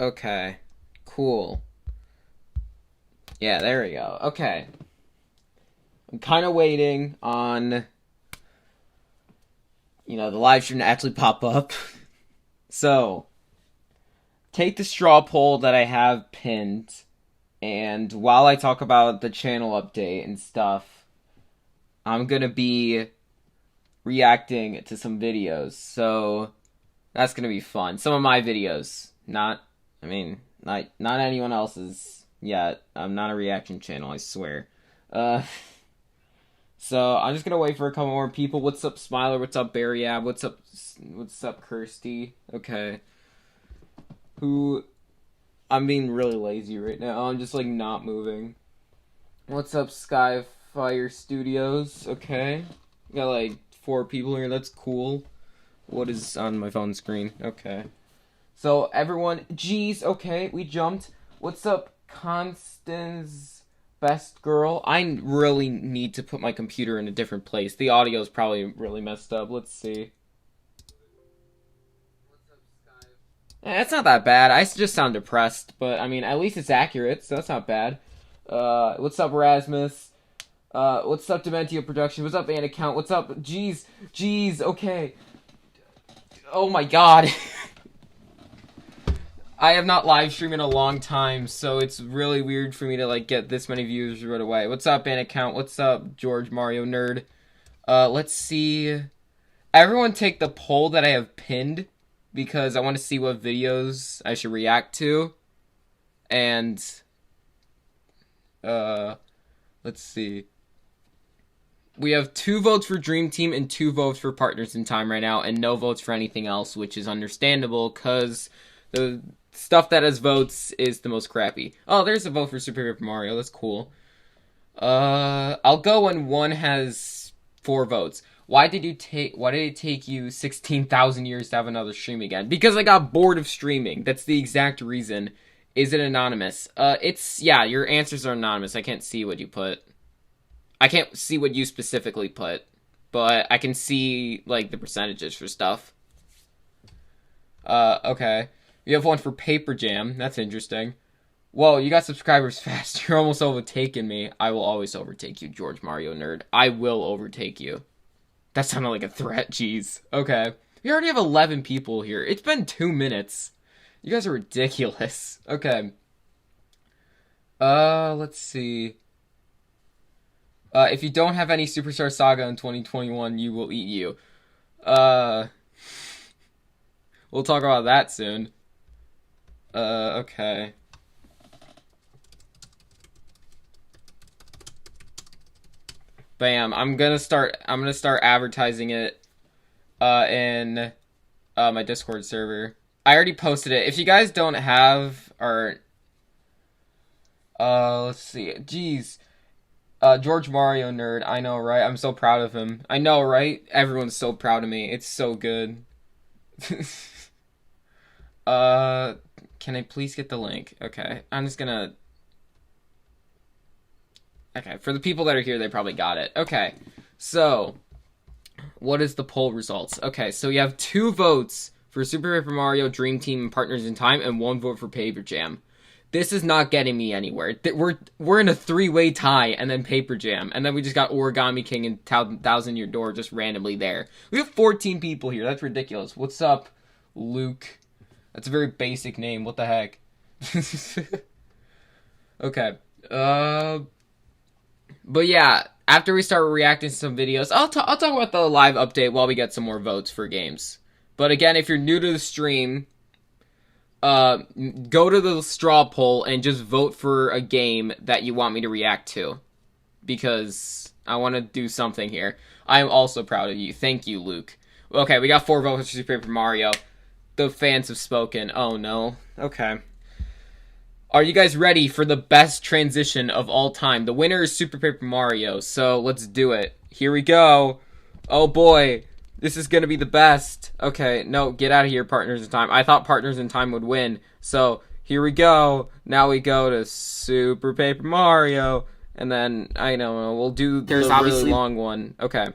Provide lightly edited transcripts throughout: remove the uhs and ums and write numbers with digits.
Okay. Cool. Yeah, there we go. Okay. I'm kind of waiting on, the live stream to actually pop up. So, take the straw poll that I have pinned, and while I talk about the channel update and stuff, I'm gonna be reacting to some videos. So, that's gonna be fun. Some of my videos. Not anyone else's yet. I'm not a reaction channel, I swear. Uh, So I'm just gonna wait for a couple more people. What's up, Smiler? What's up, Barry Ab? What's up? What's up, Kirsty? Okay. Who? I'm being really lazy right now. I'm just like not moving. What's up, Skyfire Studios? Okay. Got like 4 people here. That's cool. What is on my phone screen? Okay. So everyone, geez. Okay, we jumped. What's up, Constance? Best girl. I really need to put my computer in a different place. The audio is probably really messed up. Let's see. It's not that bad. I just sound depressed, but I mean, at least it's accurate, so that's not bad. What's up, Rasmus? What's up, Dementio Production? What's up, Anacount? What's up? Jeez, okay. Oh my god. I have not live streamed in a long time, so it's really weird for me to like get this many views right away. What's up, Anacount? What's up, George Mario Nerd? Let's see. Everyone take the poll that I have pinned because I want to see what videos I should react to. And let's see. We have 2 votes for Dream Team and 2 votes for Partners in Time right now, and no votes for anything else, which is understandable because the stuff that has votes is the most crappy. Oh, there's a vote for Super Paper Mario. That's cool. I'll go when one has 4 votes. Why did it take you 16,000 years to have another stream again? Because I got bored of streaming. That's the exact reason. Is it anonymous? Yeah, your answers are anonymous. I can't see what you put. I can't see what you specifically put, but I can see, like, the percentages for stuff. Okay. You have one for Paper Jam. That's interesting. Whoa, you got subscribers fast. You're almost overtaking me. I will always overtake you, George Mario Nerd. I will overtake you. That sounded like a threat, jeez. Okay. We already have 11 people here. It's been 2 minutes. You guys are ridiculous. Okay. Let's see. If you don't have any Superstar Saga in 2021, you will eat you. We'll talk about that soon. Okay. Bam. I'm gonna start advertising it in my Discord server. I already posted it. If you guys don't have or let's see. Jeez. George Mario Nerd. I know, right? I'm so proud of him. I know, right? Everyone's so proud of me. It's so good. Can I please get the link? Okay. I'm just gonna Okay, for the people that are here, they probably got it. Okay, so what is the poll results? Okay, so you have 2 votes for Super Paper Mario Dream Team and Partners in Time, and 1 vote for Paper Jam. This is not getting me anywhere. We're in a 3-way tie, and then Paper Jam, and then we just got Origami King and Thousand Year Door just randomly there. We have 14 people here. That's ridiculous. What's up, Luke? That's a very basic name. What the heck? Okay. But yeah, after we start reacting to some videos, I'll talk about the live update while we get some more votes for games. But again, if you're new to the stream, go to the straw poll and just vote for a game that you want me to react to. Because I want to do something here. I am also proud of you. Thank you, Luke. Okay, we got 4 votes for Super Paper Mario. The fans have spoken. Oh no. Okay. Are you guys ready for the best transition of all time? The winner is Super Paper Mario, so let's do it. Here we go. Oh boy, this is gonna be the best. Okay, no, get out of here, Partners in Time. I thought Partners in Time would win, so here we go. Now we go to Super Paper Mario, and then, I don't know, we'll do the really long one. Okay.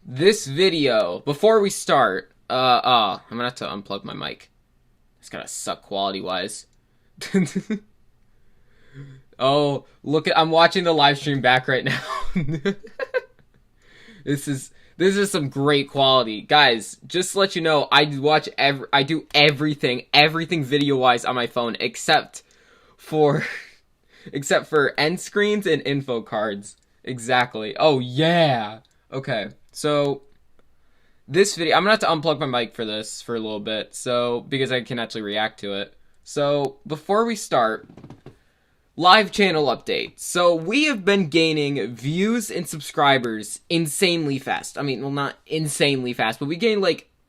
This video, before we start, I'm gonna have to unplug my mic. It's gonna suck quality-wise. Oh, look at, I'm watching the live stream back right now. This is some great quality. Guys, just to let you know, I do everything video-wise on my phone except for end screens and info cards. Exactly. Oh yeah. Okay. So this video, I'm gonna have to unplug my mic for this for a little bit, so because I can actually react to it. So before we start, live channel update. So we have been gaining views and subscribers insanely fast. I mean, well, not insanely fast, but we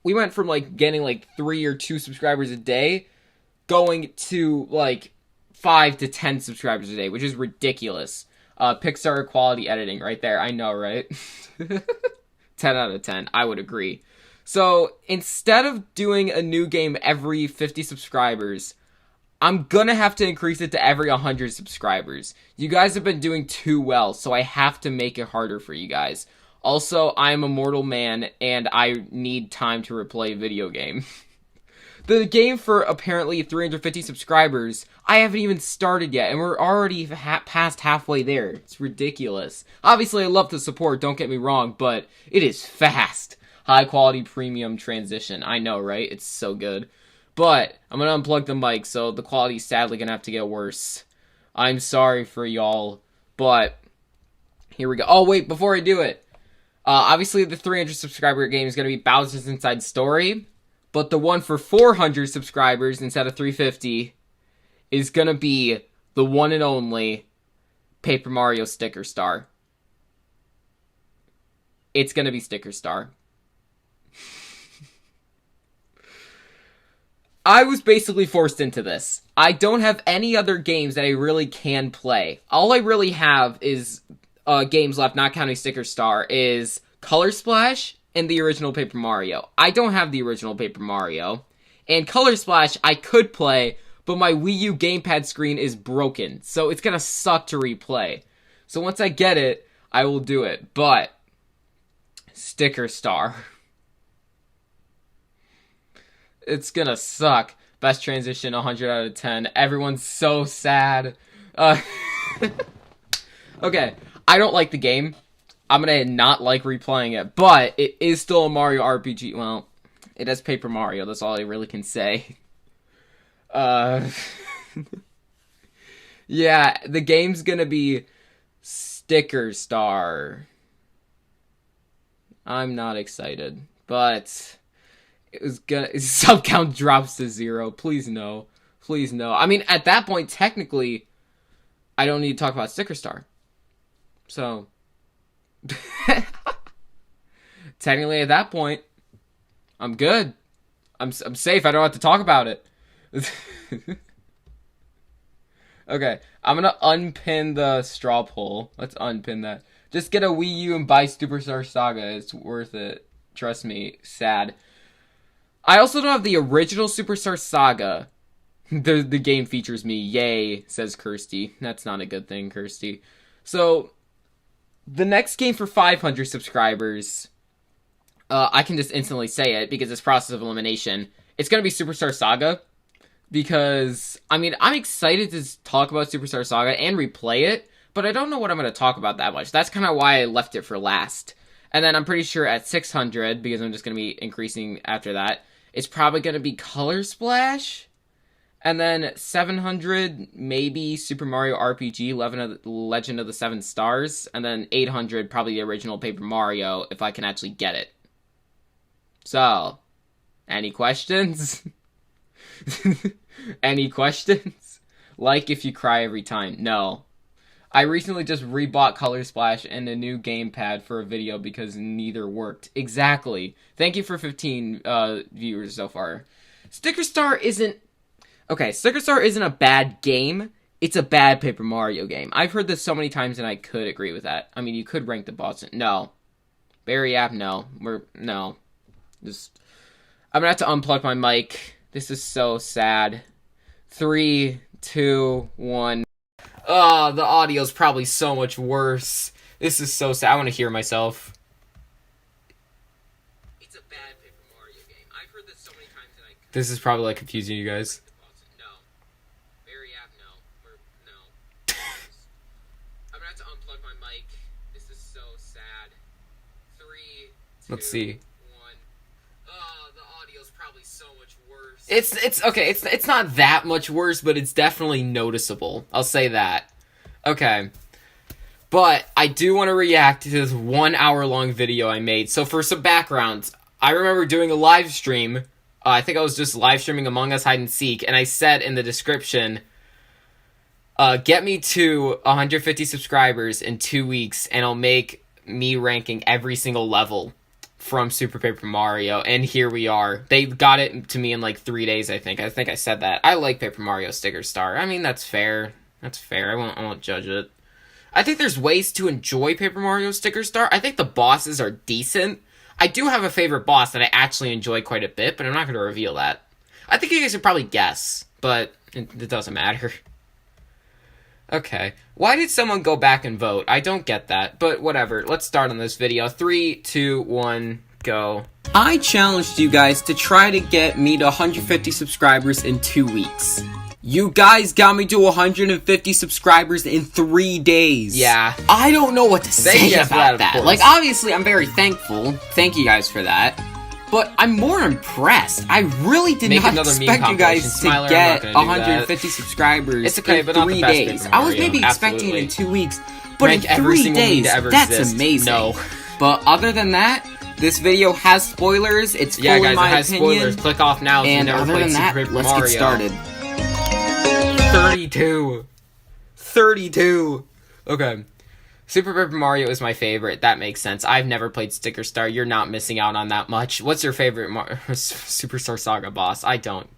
went from like getting like 3 or 2 subscribers a day going to like 5 to 10 subscribers a day, which is ridiculous. Pixar quality editing right there. I know, right? 10 out of 10. I would agree. So instead of doing a new game every 50 subscribers, I'm gonna have to increase it to every 100 subscribers. You guys have been doing too well, so I have to make it harder for you guys. Also, I am a mortal man, and I need time to replay a video game. The game for apparently 350 subscribers, I haven't even started yet, and we're already past halfway there. It's ridiculous. Obviously, I love the support, don't get me wrong, but it is fast. High quality premium transition. I know, right? It's so good. But I'm going to unplug the mic, so the quality's sadly going to have to get worse. I'm sorry for y'all, but here we go. Oh, wait, before I do it. Obviously, the 300 subscriber game is going to be Bowser's Inside Story. But the one for 400 subscribers instead of 350 is going to be the one and only Paper Mario Sticker Star. It's going to be Sticker Star. I was basically forced into this. I don't have any other games that I really can play. All I really have is games left, not counting Sticker Star, is Color Splash and the original Paper Mario. I don't have the original Paper Mario. And Color Splash I could play, but my Wii U gamepad screen is broken, so it's gonna suck to replay. So once I get it, I will do it. But Sticker Star. It's gonna suck. Best transition, 100 out of 10. Everyone's so sad. Okay, I don't like the game. I'm gonna not like replaying it, but it is still a Mario RPG. Well, it has Paper Mario. That's all I really can say. Yeah, the game's gonna be Sticker Star. I'm not excited, but sub count drops to 0. Please no. Please no. I mean, at that point, technically, I don't need to talk about Sticker Star. So, technically at that point, I'm good. I'm safe. I don't have to talk about it. Okay, I'm gonna unpin the straw poll. Let's unpin that. Just get a Wii U and buy Superstar Saga. It's worth it. Trust me. Sad. I also don't have the original Superstar Saga. The game features me. Yay, says Kirsty. That's not a good thing, Kirsty. So, the next game for 500 subscribers, I can just instantly say it because it's process of elimination. It's going to be Superstar Saga. Because, I mean, I'm excited to talk about Superstar Saga and replay it, but I don't know what I'm going to talk about that much. That's kind of why I left it for last. And then I'm pretty sure at 600, because I'm just going to be increasing after that, it's probably going to be Color Splash. And then 700, maybe Super Mario RPG, Legend of the Seven Stars. And then 800, probably the original Paper Mario, if I can actually get it. So, any questions? Any questions? Like if you cry every time. No. I recently just rebought Color Splash and a new gamepad for a video because neither worked. Exactly. Thank you for 15 viewers so far. Sticker Star isn't... Okay, Sticker Star isn't a bad game. It's a bad Paper Mario game. I've heard this so many times and I could agree with that. I mean, you could rank the boss. No. Barry App, no. No. Just... I'm gonna have to unplug my mic. This is so sad. 3, 2, 1. Oh, the audio's probably so much worse. This is so sad. I want to hear myself. It's a bad Paper Mario game. This is probably like confusing you guys. No. Barry App, no. No. I'm gonna have to unplug my mic. This is so sad. 3, 2, Let's see. 1. Oh, the audio's probably so much worse. It's okay. It's not that much worse, but it's definitely noticeable. I'll say that. Okay. But I do want to react to this 1 hour long video I made. So for some background, I remember doing a live stream. I think I was just live streaming Among Us Hide and Seek, and I said in the description, get me to 150 subscribers in 2 weeks, and I'll make me ranking every single level from Super Paper Mario, and here we are. They got it to me in like 3 days, I think. I think I said that. I like Paper Mario Sticker Star. I mean, that's fair. That's fair. I won't judge it. I think there's ways to enjoy Paper Mario Sticker Star. I think the bosses are decent. I do have a favorite boss that I actually enjoy quite a bit, but I'm not going to reveal that. I think you guys could probably guess, but it doesn't matter. Okay. Why did someone go back and vote? I don't get that, but whatever. Let's start on this video. 3, 2, 1, go. I challenged you guys to try to get me to 150 subscribers in 2 weeks. You guys got me to 150 subscribers in 3 days. Yeah. I don't know what to say about that. Like, obviously, I'm very thankful. Thank you guys for that. But I'm more impressed. I really did not expect you guys to get 150 subscribers in 3 days. I was maybe expecting it in 2 weeks, but in 3 days, that's amazing. No. But other than that, this video has spoilers. It's full in my opinion. Spoilers. Click off now if you never played Super Paper Mario. Let's get started. 32. Okay. Super Paper Mario is my favorite. That makes sense. I've never played Sticker Star. You're not missing out on that much. What's your favorite Superstar Saga boss? I don't.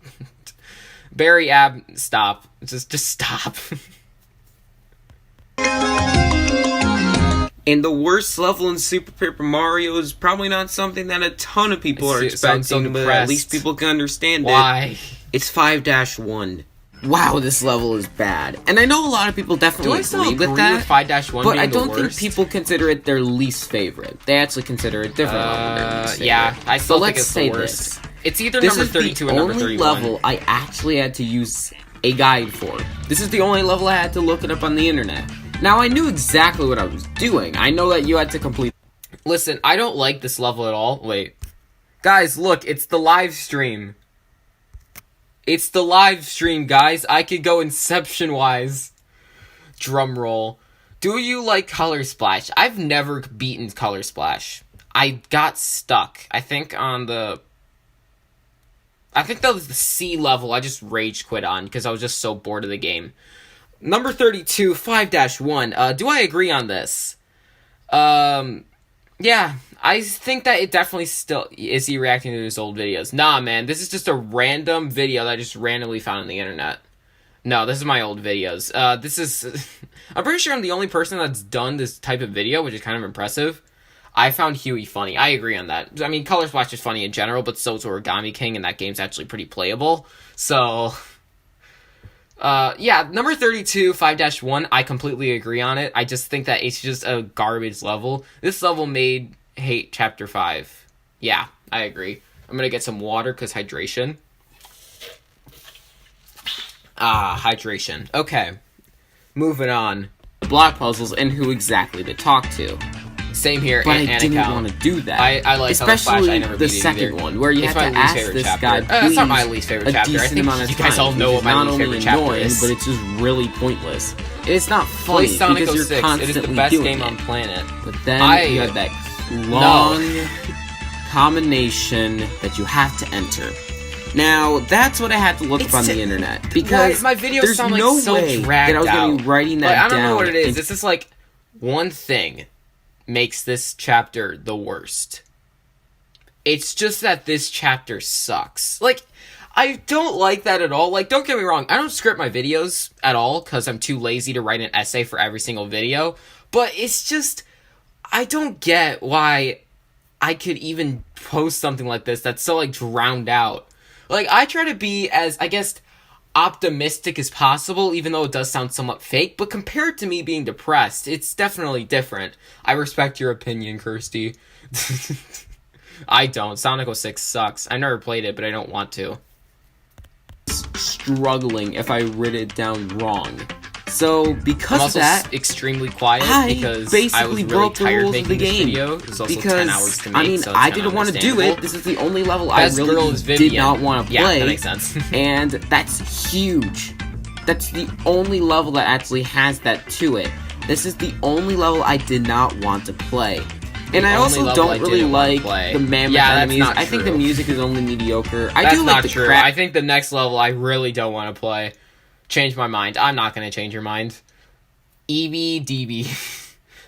Barry Ab, stop. Just stop. And the worst level in Super Paper Mario is probably not something that a ton of people are expecting, but at least people can understand it. Why? It's 5-1. Wow, this level is bad. And I know a lot of people definitely agree with that, 5-1 but I don't think people consider it their least favorite. They actually consider it different. Yeah, I still think it's the worst. It's either number 32 or number 31. This is the only level I actually had to use a guide for. This is the only level I had to look it up on the internet. Now, I knew exactly what I was doing. I know that you had to complete... Listen, I don't like this level at all. Wait. Guys, look, it's the live stream. It's the live stream, guys. I could go Inception-wise. Drum roll. Do you like Color Splash? I've never beaten Color Splash. I got stuck. I think that was the C level I just rage quit on because I was just so bored of the game. Number 32, 5-1. Do I agree on this? Yeah, I think that it definitely still... Is he reacting to his old videos? Nah, man, this is just a random video that I just randomly found on the internet. No, this is my old videos. This is... I'm pretty sure I'm the only person that's done this type of video, which is kind of impressive. I found Huey funny. I agree on that. I mean, Color Splash is funny in general, but so is Origami King, and that game's actually pretty playable. So... yeah, number 32, 5-1, I completely agree on it. I just think that it's just a garbage level. This level made hate Chapter 5. Yeah, I agree. I'm gonna get some water, because hydration. Hydration. Okay. Moving on. Block puzzles and who exactly to talk to. Same here, but I didn't want to do that. I like especially I never the second one, where you have to ask this guy. That's not my least favorite chapter. I think you guys all know what my least favorite chapter is, but it's just really pointless. It's not funny because you're constantly doing it. It is the best game on planet. But then you have that long combination that you have to enter. Now, that's what I had to look up on the internet, because my videos sound like so dragged out. That I was going to be writing that down. I don't know what it is. It's just like one thing makes this chapter the worst. It's just that this chapter sucks. Like, I don't like that at all. Like, don't get me wrong, I don't script my videos at all, because I'm too lazy to write an essay for every single video, but it's just, I don't get why I could even post something like this that's so, like, drowned out. Like, I try to be as, I guess, optimistic as possible, even though it does sound somewhat fake, but compared to me being depressed, it's definitely different. I respect your opinion, Kirsty. I don't. Sonic 06 sucks. I never played it, but I don't want to. Struggling if I wrote it down wrong. So because I'm also of that, extremely quiet because I was really broke the tired rules of making the this game. video. It was also Because 10 hours to make, I mean, so it's I kinda didn't want to do understandable. it. This is the only level Best I girl really is did Vivian. not want to Yeah, play. that makes sense. And that's huge. That's the only level that actually has that to it. This is the only level I did not want to play. And I also don't really like the mammoth enemies. I think the music is only mediocre. I do like the crap. I think the next level I really don't want to play. Change my mind. I'm not going to change your mind. EBDB.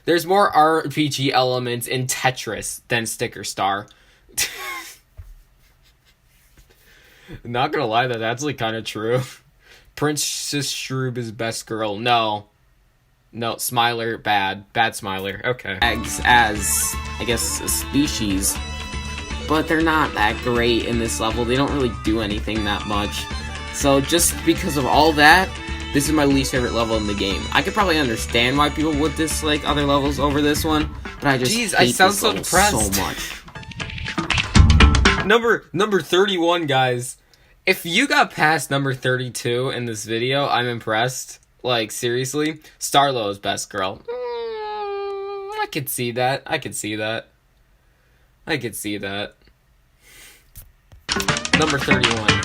There's more RPG elements in Tetris than Sticker Star. Not gonna lie, that's actually kind of true. Princess Shroob is best girl. No, Smiler, bad Smiler. Okay. Eggs as, I guess, a species. But they're not that great in this level. They don't really do anything that much. So just because of all that, this is my least favorite level in the game. I could probably understand why people would dislike other levels over this one, but I just hate I sound this so level depressed. so much. Number 31, guys. If you got past number 32 in this video, I'm impressed. Like, seriously. Starlo is best girl. I could see that. Number 31.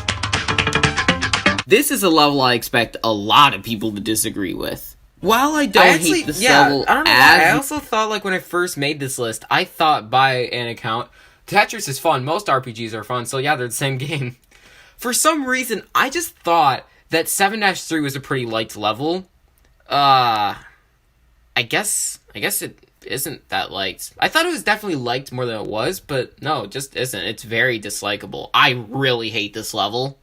This is a level I expect a lot of people to disagree with. While I don't hate this level I don't know why. I also thought, like, when I first made this list, I thought by an account, Tetris is fun. Most RPGs are fun, so yeah, they're the same game. For some reason, I just thought that 7-3 was a pretty liked level. I guess it isn't that liked. I thought it was definitely liked more than it was, but no, it just isn't. It's very dislikable. I really hate this level.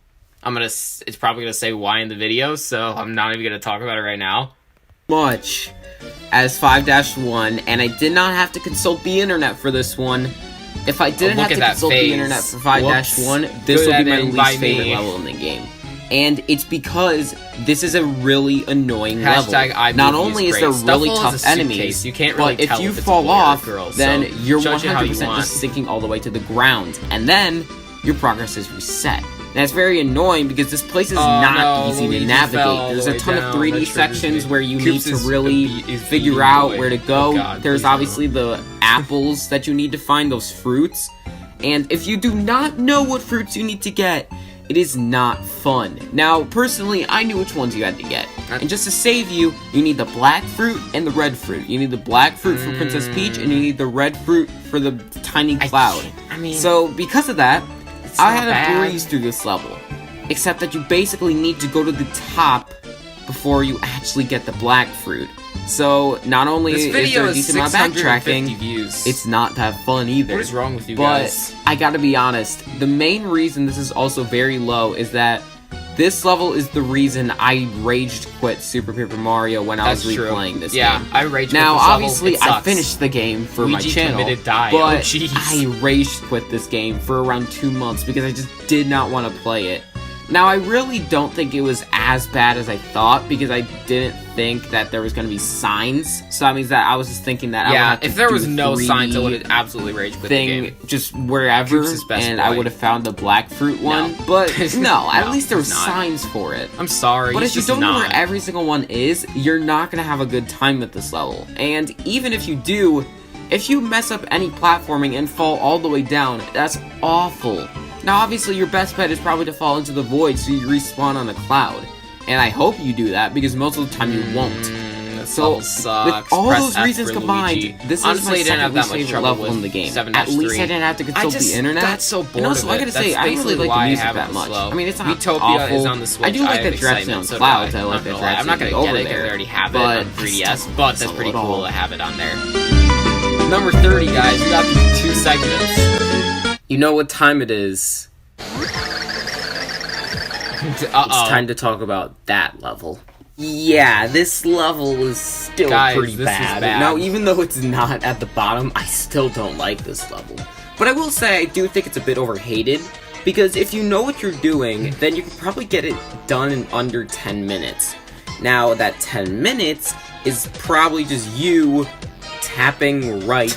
It's probably gonna say why in the video, so I'm not even gonna talk about it right now. Much as 5-1, and I did not have to consult the internet for this one. If I didn't have to consult the internet for 5-1, this would be my least favorite level in the game. And it's because this is a really annoying level. Not only is there really tough enemies, but if you fall off, then you're 100% just sinking all the way to the ground. And then your progress is reset. And that's very annoying because this place is not easy to navigate. There's a ton of 3D sections where you need to really figure out where to go. There's obviously the apples that you need to find, those fruits. And if you do not know what fruits you need to get, it is not fun. Now, personally, I knew which ones you had to get. And just to save you, you need the black fruit and the red fruit. You need the black fruit for Princess Peach, and you need the red fruit for the tiny cloud. So, because of that, I had to breeze through this level. Except that you basically need to go to the top before you actually get the black fruit. So, not only is there a decent amount of backtracking, it's not that fun either. What is wrong with you guys? But, I gotta be honest, the main reason this is also very low is that this level is the reason I rage quit Super Paper Mario when I was replaying this game. Yeah, I rage quit Now, this level. obviously, I finished the game for my channel, but I rage quit this game for around 2 months because I just did not want to play it. Now, I really don't think it was as bad as I thought, because I didn't think that there was going to be signs. So that means that I was just thinking that I would have to if there was do no 3D signs, I would have absolutely rage quit the game. Just wherever, and I would have found the black fruit one. But no, at least there were signs for it. I'm sorry, but if you don't know where every single one is, you're not going to have a good time with this level. And even if you do, if you mess up any platforming and fall all the way down, that's awful. Now, obviously, your best bet is probably to fall into the void so you respawn on a cloud. And I hope you do that, because most of the time you won't. So, with all those reasons combined, this is my second least favorite level in the game. At least I didn't have to consult the internet. That's so bored. And also, I gotta say, I don't really like the music that much. I mean, it's not Utopia is on the Switch. I do like that Drapsy on Clouds. I like that Drapsy I'm not gonna get it because I already have it on 3DS, but that's pretty cool to have it on there. Number 30, guys. We got these 2 segments. You know what time it is. It's time to talk about that level. Yeah, this level is still pretty bad. Now, even though it's not at the bottom, I still don't like this level. But I will say, I do think it's a bit overhated, because if you know what you're doing, then you can probably get it done in under 10 minutes. Now, that 10 minutes is probably just you tapping right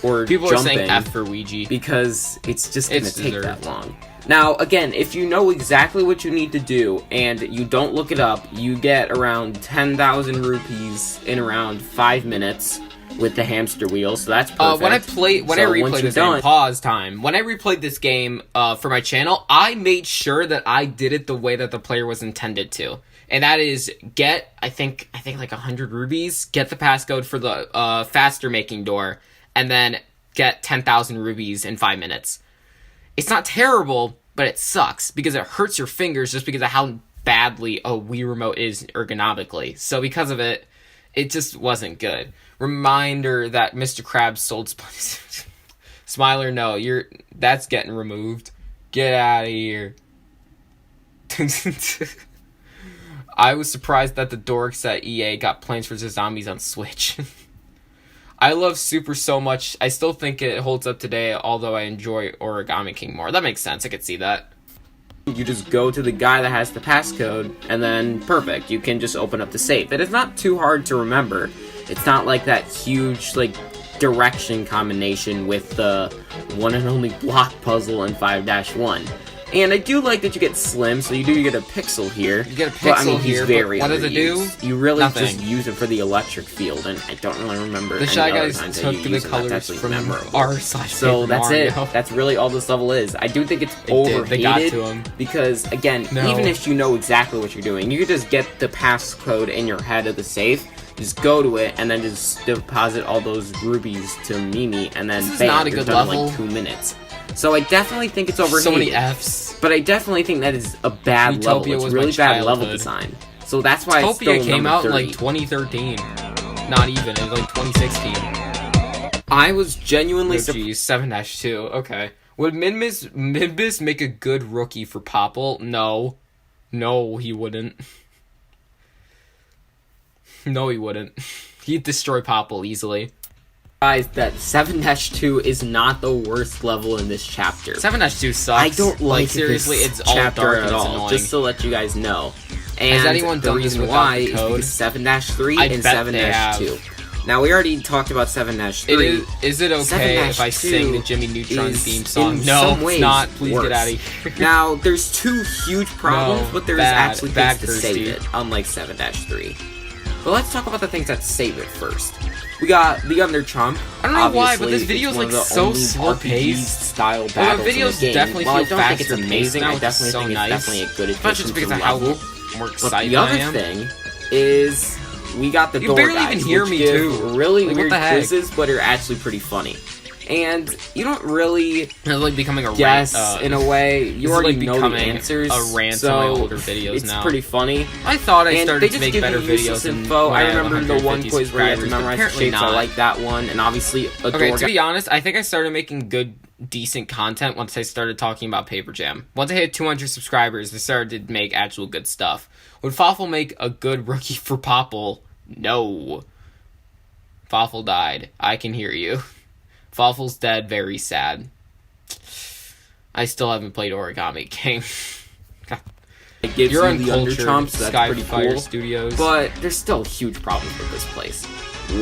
or People jumping, are saying F for Ouija. because it's just going to It's take deserved. that long. Now, again, if you know exactly what you need to do and you don't look it up, you get around 10,000 rupees in around 5 minutes with the hamster wheel, so that's perfect. When I replayed this game, pause time. When I replayed this game for my channel, I made sure that I did it the way that the player was intended to. And that is get, I think like 100 rubies, get the passcode for the faster making door, and then get 10,000 rubies in 5 minutes. It's not terrible, but it sucks because it hurts your fingers just because of how badly a Wii remote is ergonomically. So because of it, it just wasn't good. Reminder that Mr. Krabs sold Smiler, no, that's getting removed. Get out of here. I was surprised that the dorks at EA got Plants vs. Zombies on Switch. I love Super so much. I still think it holds up today, although I enjoy Origami King more. That makes sense. I could see that. You just go to the guy that has the passcode, and then perfect. You can just open up the safe. It is not too hard to remember. It's not like that huge, direction combination with the one and only block puzzle in 5-1. And I do like that you get Slim, so you get a pixel here. You get a but, pixel he's here, very but what does it do? underused. You really Nothing. just use it for the electric field, and I don't really remember The any Shy other Guys times that took you the use it. That's colors actually from memorable. r/Paper So that's Mario. it. That's really all this level is. I do think it's They did. overhated They got to him. because, again, No. even if you know exactly what you're doing, you could just get the passcode in your head of the safe, just go to it, and then just deposit all those rubies to Mimi, and then This is bam, not a you're good done in level. 2 minutes. So I definitely think it's overhated. So many Fs. But I definitely think that is a bad level. Utopia It's was really my bad level childhood. design. So that's why it's Utopia still came number out 30. in 2013. Not even. It was 2016. I was genuinely Oh, geez, 7-2. Okay. Would Minbis make a good rookie for Popple? No. No, he wouldn't. No, he wouldn't. He'd destroy Popple easily. surprised that 7-2 is not the worst level in this chapter. 7-2 sucks. I don't like seriously, this it's all chapter dark at and it's all, annoying. just to let you guys know. And Has anyone the done this reason without why the code? is because 7-3 I and bet they 7-2. Now, we already talked about 7-3. Is it okay if I 7-2 sing the Jimmy Neutron is theme song? in No, some it's ways not. Please worse. get out of here. Now, there's two huge problems, No, but there's bad- actually bad things to Kirsty. save it, unlike 7-3. But let's talk about the things that save it first. We got the Under Chomp. I don't know why, but Obviously, this it's video's, one of like, the so only slow-paced. style Well, the battles in videos the game. definitely While I feel don't think it's faster paced amazing, now, I which is definitely so think nice. it's definitely a good Especially addition because to of the how level. more But excited the I other am. thing is we got the You door barely guys, even hear which me, give too. really Like, what weird the heck? quizzes, but are actually pretty funny. And you don't really It's like becoming a guess rant. in a way. You this is already like know the becoming answers. a rant so on my older videos it's now. pretty funny. I thought I And started they to just make give better you useless videos. info. I remember the one 150 quiz where you had to subscribers, but memorize the apparently shapes. I not. like that one, and obviously a Okay, door to be honest, I think I started making good, decent content once I started talking about Paper Jam. Once I hit 200 subscribers, I started to make actual good stuff. Would Fawful make a good rookie for Popple? No. Fawful died. I can hear you. Fawful's dead, very sad. I still haven't played Origami King. It gives You're you the uncultured, underchomps, so that's pretty Skyfire cool. Studios. But there's still huge problems with this place.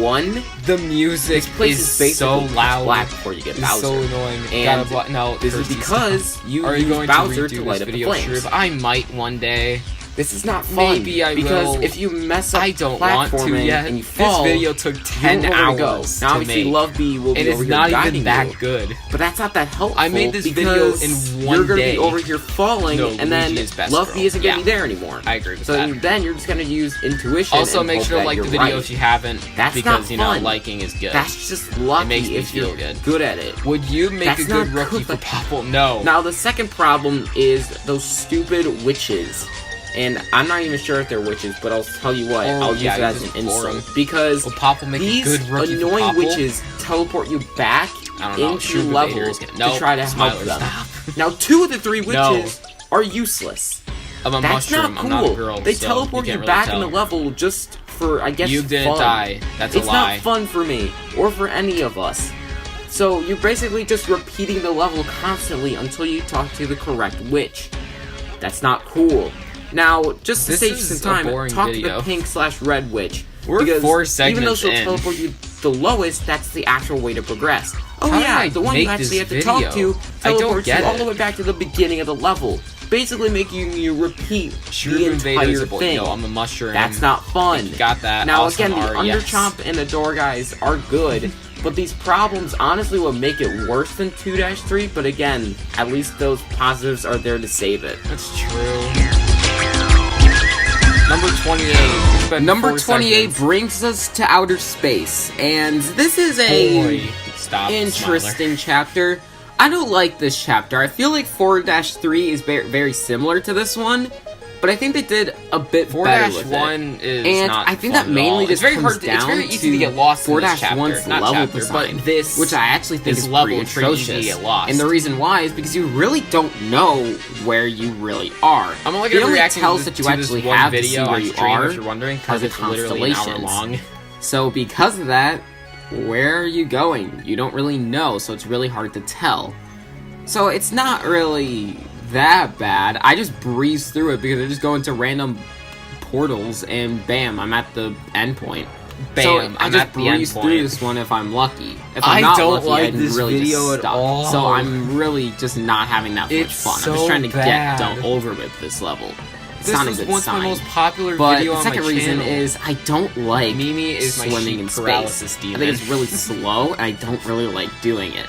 One, the music this place is is so basically loud. black before you get It's Bowser. so annoying. And No, this is Kirsty, because stop. you Are use you going Bowser to to redo light this up the video? flames. Sure, I might one day. This is not fun. Maybe I because will. if you mess up I don't want to platforming yet. and you fall, This video took 10 you don't know where to go. hours Now, to obviously, make. Love Bee will be And over it's here not guiding even that you. good. But that's not that helpful. I made this video because in one you're gonna day. be over here falling, No, and then Luigi is best Love girl. Bee isn't gonna be Yeah. there anymore. I agree with so that. then you're just gonna use intuition. Also, and make hope sure to that like the you're video right. if you haven't, That's because not you know fun. liking is good. That's just lucky makes me if feel you're good. at it. Would you make That's a good not rookie good. for Popple? No. Now, the second problem is those stupid witches. And I'm not even sure if they're witches, but I'll tell you what, I'll use yeah, it as you an just bore 'em. insult. Because Will Popple make a these good rookie for annoying Popple? witches teleport you back I don't know. into True level Vader is to gonna- try to Nope, help Smiler, them. stop. Now, 2 of the 3 No. witches are useless. I'm a That's mushroom. not cool. I'm not a girl. They so teleport you you can't back really in the tell. level just for, I guess, You didn't fun. die. That's It's a lie. not fun for me, or for any of us. So you're basically just repeating the level constantly until you talk to the correct witch. That's not cool. Now, just to This save is some a time, boring talk video. to the pink/red witch. We're because 4 even though segments she'll in. teleport you the lowest, that's the actual way to progress. Oh How did yeah, I the one you make actually this have to talk video? to I don't teleports you get all it. the way back to the beginning of the level, basically making you repeat the Shroom Invader entire is a boy. thing. Yo, I'm a mushroom. That's not fun. You got that. Now Awesome again, the art, yes. Underchomp and Adore guys are good, but these problems honestly would make it worse than 2-3, but again, at least those positives are there to save it. That's true. Number 28. Spend Number 4 28 seconds. brings us to outer space, and this is a Boy, stop. interesting chapter. I don't like this chapter. I feel like 4-3 is very similar to this one, but I think they did a bit better with it. 4-1 is And not I think fun that at mainly all. just it's very comes hard. down It's very easy to to get lost in this 4-1's chapter. Not level chapter, design, but this, which I actually think this is level pretty is pretty easy to atrocious. get lost. And the reason why is because you really don't know where you really are. I'm only The gonna only react tells to that you this actually one have to video see where on you stream, are if you're wondering, are because the it's literally an hour constellations. long. So because of that, where are you going? You don't really know, so it's really hard to tell. So it's not really that bad. I just breeze through it because I just go into random portals and bam, I'm at the end point. Bam, so I I'm just at the end breeze through point. this one if I'm lucky. If I'm I not don't lucky, like I'm this really video just at stuck. all. So I'm really just not having that much It's fun. I'm so just trying to bad. get done over with this level. It's This not a was good once sign. my most popular But video the on my second reason channel. is I don't like Mimi is my swimming sheep in paralysis space. demon. I think it's really slow, and I don't really like doing it.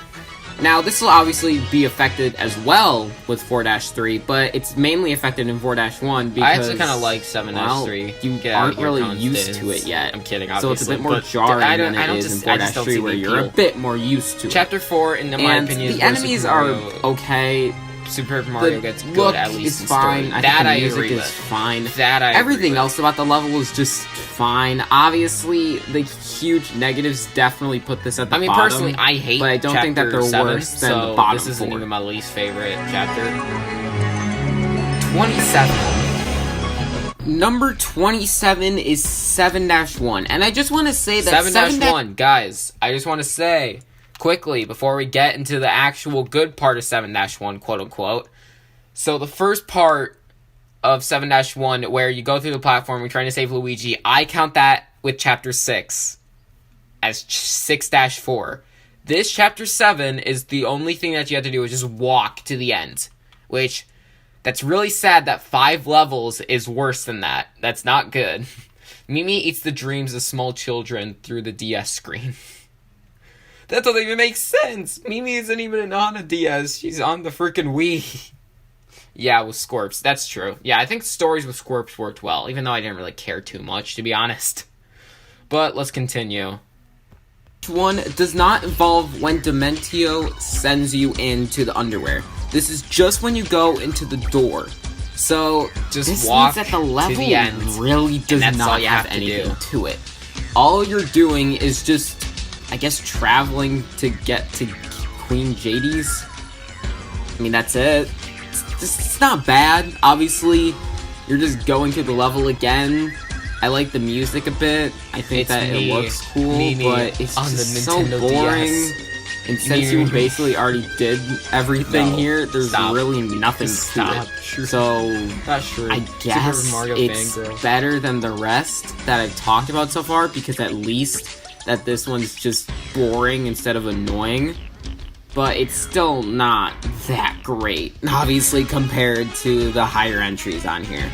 Now, this will obviously be affected as well with 4-3, but it's mainly affected in 4-1 because I actually kind of like 7-3. well, you Get out aren't of here, really used Constance. to it yet. I'm kidding, So it's a obviously, bit more but jarring I don't, than I it don't is in just, I just don't see 4-3, the where you're a appeal. bit more used to it. Chapter 4, in my And opinion, is the where enemies Super are Mario, okay. Super Mario The gets good, look at least is in fine. story. I That think the I music agree is with. fine. That I agree Everything with. else about the level is just fine. Obviously, the huge negatives definitely put this at the I mean, bottom. personally, I hate but I don't think that chapter they're 7, worse than so the bottom this isn't 4. even my least favorite chapter. 27. Number 27 is 7-1, and I just want to say that 7-1, guys, I just want to say, quickly, before we get into the actual good part of 7-1, quote-unquote, so the first part of 7-1, where you go through the platform, you're trying to save Luigi, I count that with Chapter 6 as 6-4. This Chapter 7 is the only thing that you have to do is just walk to the end, which, that's really sad that 5 levels is worse than that. That's not good. Mimi eats the dreams of small children through the DS screen. That doesn't even make sense. Mimi isn't even on a DS. She's on the freaking Wii. Yeah, with Scorps. That's true. Yeah, I think stories with Scorps worked well, even though I didn't really care too much, to be honest. But let's continue. One does not involve when Dementio sends you into the underwear. This is just when you go into the door. So Just this walk means that the level to the end, really does that's all not you have have to anything do. to it. All you're doing is just, I guess, traveling to get to Queen Jadis. I mean, that's it. It's not bad. Obviously, you're just going through the level again. I like the music a bit. I think It's that me, it looks cool, Mimi, but it's on the just so Nintendo boring. DS. And since Mimi. you basically already did everything No, here, there's stop. really nothing Just to stop. it. So That's true. I guess Super Mario it's fangirl. better than the rest that I've talked about so far, because at least that this one's just boring instead of annoying. But it's still not that great, obviously, compared to the higher entries on here.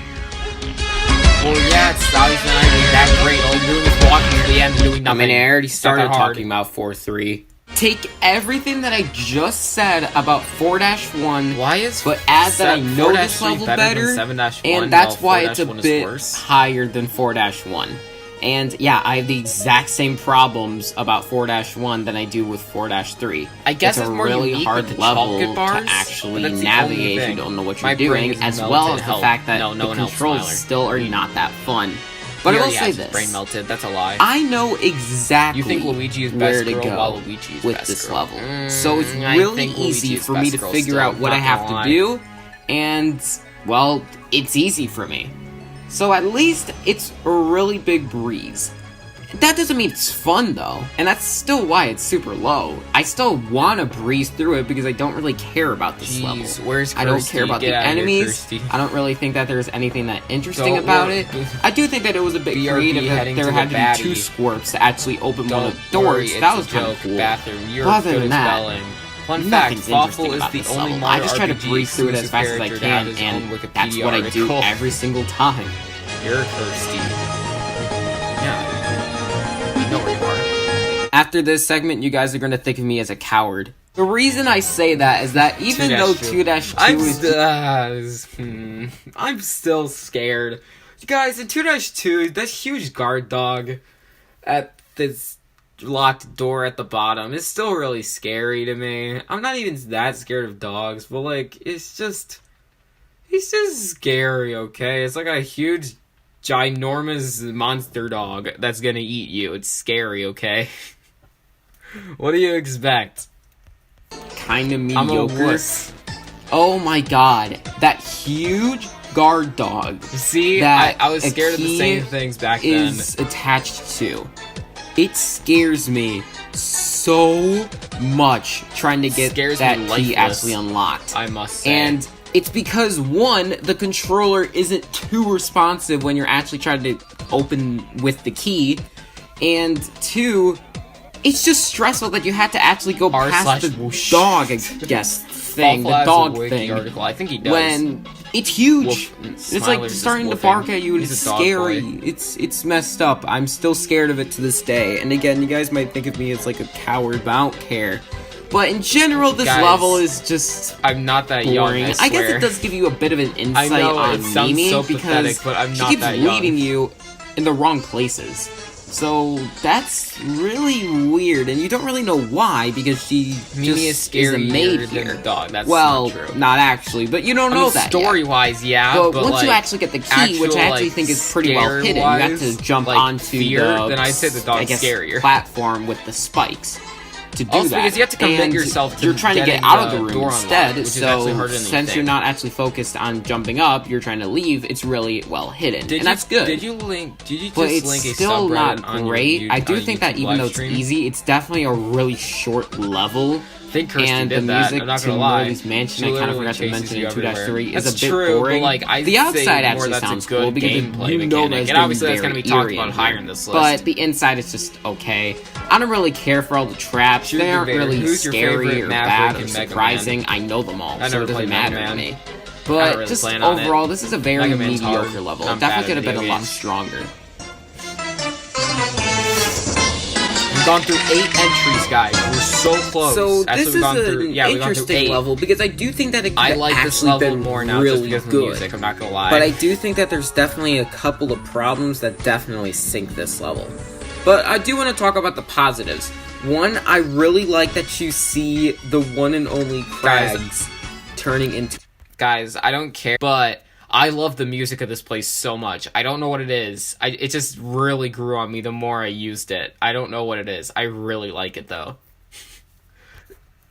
Well, yeah, it's obviously not even that great. All you're doing is walking to the end and doing I nothing. mean, I already It's not started that hard. talking about 4-3. Take everything that I just said about 4-1, Why is but add that I know this 4-3 level better better, than 7-1, and that's while why it's a 4-1 is bit worse? higher than 4-1. And yeah, I have the exact same problems about 4-1 than I do with 4-3. I guess it's it's a more really unique hard with the level chocolate bars, to actually but that's the navigate only if you thing. don't know what My you're brain doing, is as melted. well as the Help. fact that No the one helps, controls Smiler. still are not that fun. But He I will already say has his this. brain melted. That's a lie. I know exactly You think Luigi is where best to girl go while Luigi is with best this girl. level. So it's I really think Luigi easy is for me best to girl figure still, out what not I have gonna to lie. do, and, well, it's easy for me. So at least it's a really big breeze. that doesn't mean it's fun, though. And that's still why it's super low. I still want to breeze through it because I don't really care about this level. Where's I don't Kirsty? care about Get the out of here, enemies. Kirsty. I don't really think that there's anything that interesting Don't about worry. it. I do think that it was a bit BRB creative that heading there to had the to be 2 baddie. squirps to actually open one of the Don't worry, doors. it's That a was kind joke. of cool. Bathroom. You're Other good than at that, spelling. Fun fact, Nothing's interesting Fawful is about the this only level. Mario I just try to RPG breeze through it as exclusive fast as I character to have can, his own and Wikipedia that's what I do article. every single time. You're thirsty. Yeah. You know where you are. After this segment, you guys are going to think of me as a coward. The reason I say that is that even though 2-2 is... I'm still scared. You guys, in 2-2, that huge guard dog at this locked door at the bottom is still really scary to me. I'm not even that scared of dogs, but like, it's just scary, okay? It's like a huge, ginormous monster dog that's gonna eat you. It's scary, okay? What do you expect? Kind of I'm a mediocre. wuss. Oh my god, that huge guard dog See, that I was a scared of the key same things back then. is attached to. It scares me so much trying to get Scares that me key lifeless. actually unlocked. I must say. And it's because, one, the controller isn't too responsive when you're actually trying to open with the key, and two, it's just stressful that you have to actually go past the r/whoosh. dog, I guess, thing, Fawful the has a dog wiki thing, article. I think he does. when it's huge. Woof. It's Smiler's like just starting to woofing. bark at you, and He's it's a dog scary. boy. It's messed up. I'm still scared of it to this day. And again, you guys might think of me as like a coward, but I don't care. But in general, this Guys, level is just I'm not that boring. young, I guess swear. it does give you a bit of an insight know, on it sounds Mimi so because pathetic, but I'm she not keeps that young. leading you in the wrong places. So that's really weird, and you don't really know why because she Mimi just is scarier isn't made than here. the dog. That's well, not true. not actually, but you don't know that yet. Story-wise, yeah, But, but once like, you actually get the key, which I actually think is pretty well hidden, you have to scare-wise, jump like, onto fear, the then I'd say the dog's I guess, scarier. platform with the spikes to do Also that. because you have to commit And yourself to you're trying to get getting out of the the room door unlocked, instead. which is actually So harder than you since think. you're not actually focused on jumping up, you're trying to leave. It's really well hidden, and that's good. Did you just but link it's a still subreddit not on great. your I do on think that YouTube even though live it's stream? easy, it's definitely a really short level. I think Kirsty And the did that. music I'm not to gonna lie. Luigi's Mansion, She I kind of literally forgot to chases mention you in 2-3, everywhere. is That's a bit true, boring. But like, I'd the say outside more actually that's sounds a good cool because gameplay you know mechanic. that's And obviously gonna that's going to be be talked very about eerie. higher in this list. But the inside is just okay. I don't really care for all the traps. Truth They or aren't Dare, really who's your scary favorite or Maverick bad or and Mega Man? surprising. I know them all, I so never it doesn't played Mega matter to Man. me. I But don't really just plan on it. overall, this is a very Mega Man's mediocre hard. level. I'm It bad definitely at could have been a video lot games. stronger. We've gone through 8 entries, guys. We're so close. So Actually, this we've is gone an through, yeah, we've gone through interesting 8. level because I do think that it could I have like this actually level been more now really just because of the good. music. I'm not gonna lie. But I do think that there's definitely a couple of problems that definitely sink this level. But I do want to talk about the positives. One, I really like that you see the one and only Crags turning into... Guys, I don't care, but I love the music of this place so much. I don't know what it is. It just really grew on me the more I used it. I don't know what it is. I really like it though.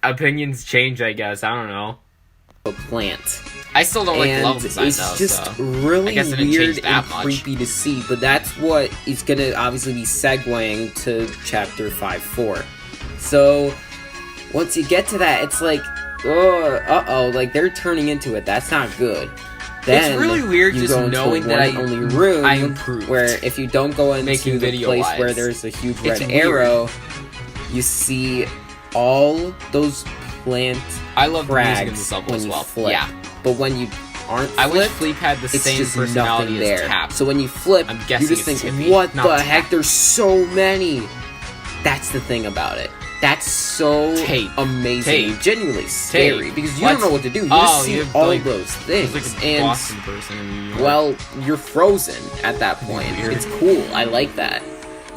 Opinions change, I guess. I don't know. a plant. I still don't like the And level design it's though. just So. really I guess it didn't weird change that and much. creepy to see, but that's what is gonna obviously be segueing to chapter 5-4. So once you get to that, it's like, oh, like they're turning into it. That's not good. Then It's really weird you just go into knowing a that one and only room I improved. where if you don't go into Making the video place wise. where there's a huge It's red weird. arrow, you see all those plant I love the music in frags this level when as you well. flip. Yeah. But when you aren't I wish flipped, Fleep had the it's same just personality nothing as there. Tap. So when you flip, I'm you guessing just it's think, Tippy, what not the Tap. heck? There's so many. That's the thing about it. That's so Tape. amazing. Tape. Genuinely scary Tape. because you What? don't know what to do. You Oh, just see you're all like- those It's things. like a and Boston person in New York. well, you're frozen at that point. Weird. It's cool. I like that.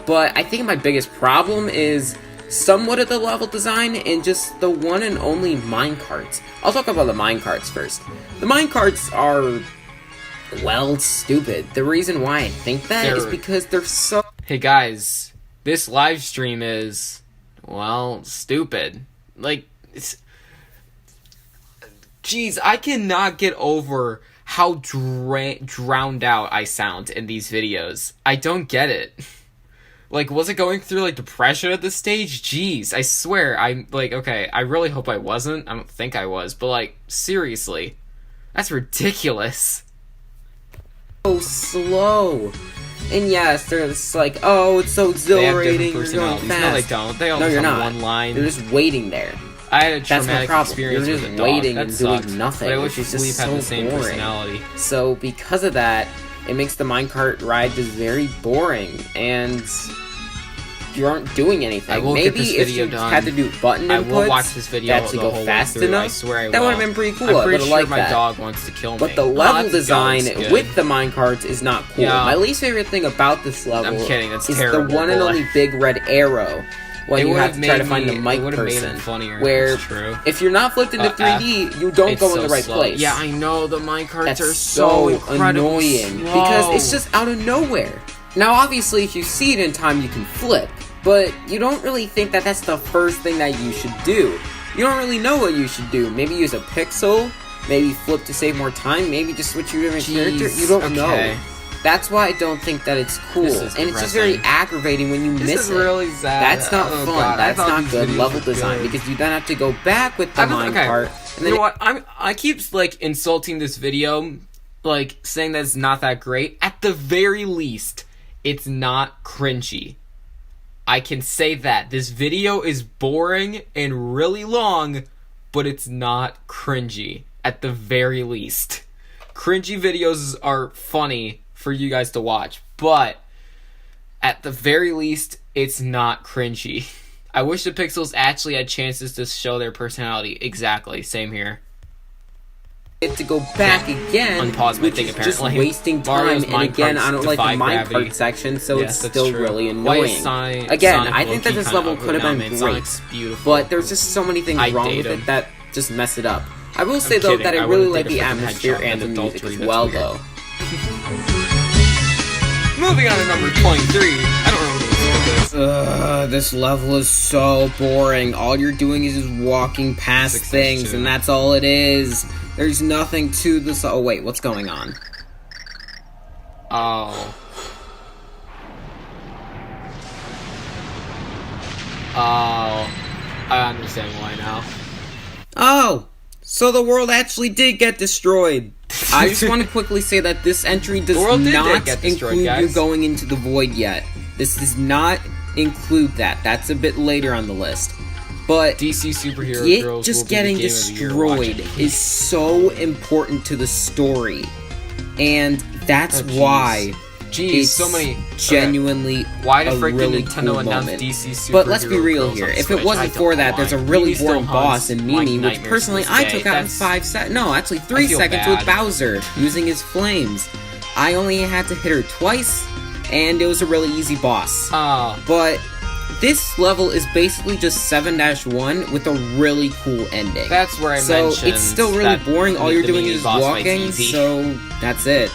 But I think my biggest problem is somewhat of the level design and just the one and only minecarts. I'll talk about the minecarts first. The minecarts are, well, stupid. The reason why I think that is They're- because they're so... Hey guys, this live stream is, well, stupid. Like, it's... Jeez, I cannot get over how drowned out I sound in these videos. I don't get it. Like, was it going through, like, depression at this stage? Jeez, I swear, I'm, like, okay, I really hope I wasn't. I don't think I was, but, like, seriously. That's ridiculous. So slow. And yes, they're just like, oh, it's so exhilarating, you're going fast. No, they don't. They all No, just you're have not. one line. They're just waiting there. I had a That's my traumatic problem. experience You're with just a dog. waiting That and doing sucks. nothing, But I which wish is just Sleep had so the same boring. personality. So because of that, it makes the minecart ride just very boring, and you aren't doing anything. I will Maybe get this if video you done. had to do button I inputs will watch this video to actually the go whole fast way through. enough, I swear I that will. would have been pretty cool. I'm I pretty would have sure liked my that. dog wants to kill me. But the Oh, level that's design good. with the minecarts is not cool. Yeah. My least favorite thing about this level I'm kidding, that's is terrible, the one and boy. only big red arrow when It you have would've to try to made find the me- mic it would've made person. it funnier. Where It's true. if you're not flipped into 3D, you don't It's go in so the right slow. place. Yeah, I know, the minecarts That's are so incredibly annoying slow. because it's just out of nowhere. Now, obviously, if you see it in time, you can flip, but you don't really think that that's the first thing that you should do. You don't really know what you should do. Maybe use a pixel, maybe flip to save more time, maybe just switch your different character. You don't know. That's why I don't think that it's cool, This is and it's just very depressing. aggravating when you This miss is it. really sad. That's not Oh, fun. God, I That's thought not these good videos level were design good. because you then have to go back with the I don't- okay. minecart. And You know what? I keep like insulting this video, like saying that it's not that great. At the very least, it's not cringy. I can say that this video is boring and really long, but it's not cringy. At the very least, cringy videos are funny for you guys to watch, but at the very least, it's not cringy. I wish the Pixels actually had chances to show their personality. Exactly, same here. To go back again, Unpause my which thing, is just apparently. wasting time. Mario's And again, I don't like the defy minecart gravity. section, so Yes, it's that's still true. really Why annoying. is Sonic, Again, Sonic I think that low-key this kinda level ugly could have now, been man. great, Sonic's beautiful. but there's just so many things I'd wrong date with him. it that just mess it up. I will say though kidding. that I I really wouldn't like date the a freaking atmosphere headshot and the in music adultery, as that's well, weird. though. Moving on to number 23. I don't remember This level is so boring. All you're doing is just walking past 6-2. things, and that's all it is. There's nothing to this. Oh wait, what's going on? Oh. Oh. I understand why now. Oh, so the world actually did get destroyed. I just want to quickly say that this entry does world did not get destroyed, include you guys. going into the void yet. This does not include that. That's a bit later on the list. But DC superhero it girls just will be getting the game of the year destroyed watching. is so important to the story. And that's Oh, jeez. why Jeez, it's so many. genuinely Why did a freaking really Nintendo cool announce moment. DC superhero But let's be real girls here. on If Switch? it wasn't I don't for that, know there's a why. really Mimi still boring haunts boss in my Mimi, which nightmares personally to I this took day. out in That's- 5 seconds. No, actually 3 I feel seconds bad. with Bowser using his flames. I only had to hit her twice, and it was a really easy boss. Oh. But this level is basically just 7-1 with a really cool ending. That's where I So mentioned it's still really that boring. All the you're doing mini is boss fight's walking, easy. so that's it.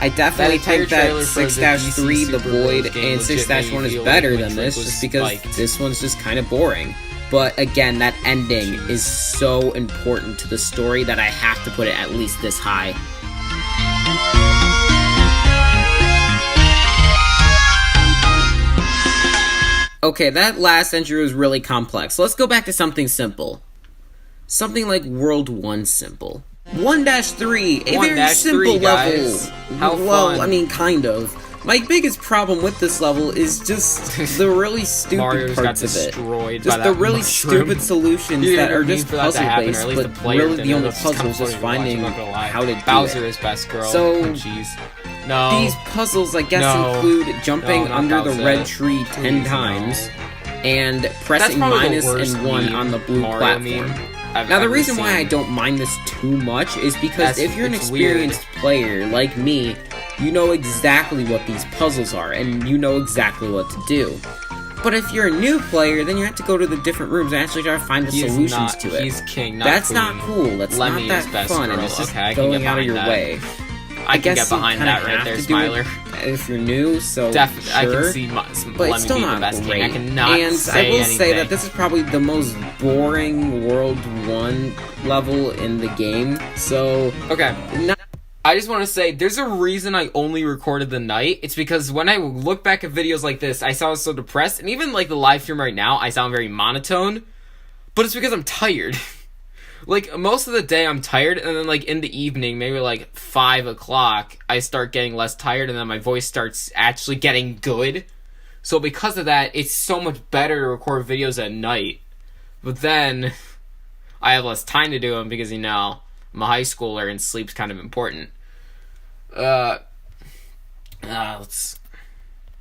I definitely entire think that trailer for the 6-3, DC The Super Void, Bros game and legit made 6-1 me is feel better like my than drink this, was just because spiked. this one's just kind of boring. But again, that ending is so important to the story that I have to put it at least this high. Okay, that last entry was really complex. Let's go back to something simple. Something like World 1 simple. 1-3, a very 1-3, simple guys. level. How well, fun. I mean, kind of. My biggest problem with this level is just the really stupid Mario's got parts of it. destroyed by Just that the really mushroom. stupid solutions You that didn't are mean just for that to happen, or puzzle-based, at least but the player really didn't. the only That's just puzzle is kinda just funny to watch, finding I'm not gonna lie. how to do Bowser it. is best girl. So, Oh, jeez. No. These puzzles, I guess, No. include jumping No, not under the Bowser. red tree 10 Please, times no. and That's pressing probably minus the worst and 1 meme, on the blue Mario platform. meme I've Now, the ever reason why I seen. don't mind this too much is because if you're an It's weird. experienced player like me, you know exactly what these puzzles are, and you know exactly what to do. But if you're a new player, then you have to go to the different rooms and actually try to find the He is solutions not- to it. He's king, not That's queen. not cool. That's Lemmy not is that best fun, and girl. it's just Okay, I can going get out of behind your that. way. I can guess get behind you kinda that right have there, to do it Smiler. if you're new, so Definitely, I sure. can see But Lemmy it's still being the not best great. king. I cannot and say I will anything. say that this is probably the most boring World 1 level in the game. So, Okay, not I just want to say, there's a reason I only recorded the night. It's because when I look back at videos like this, I sound so depressed. And even like the live stream right now, I sound very monotone. But it's because I'm tired. Like, most of the day I'm tired, and then like in the evening, maybe like 5 o'clock, I start getting less tired, and then my voice starts actually getting good. So because of that, it's so much better to record videos at night. But then, I have less time to do them because, you know, I'm a high schooler and sleep's kind of important. Let's...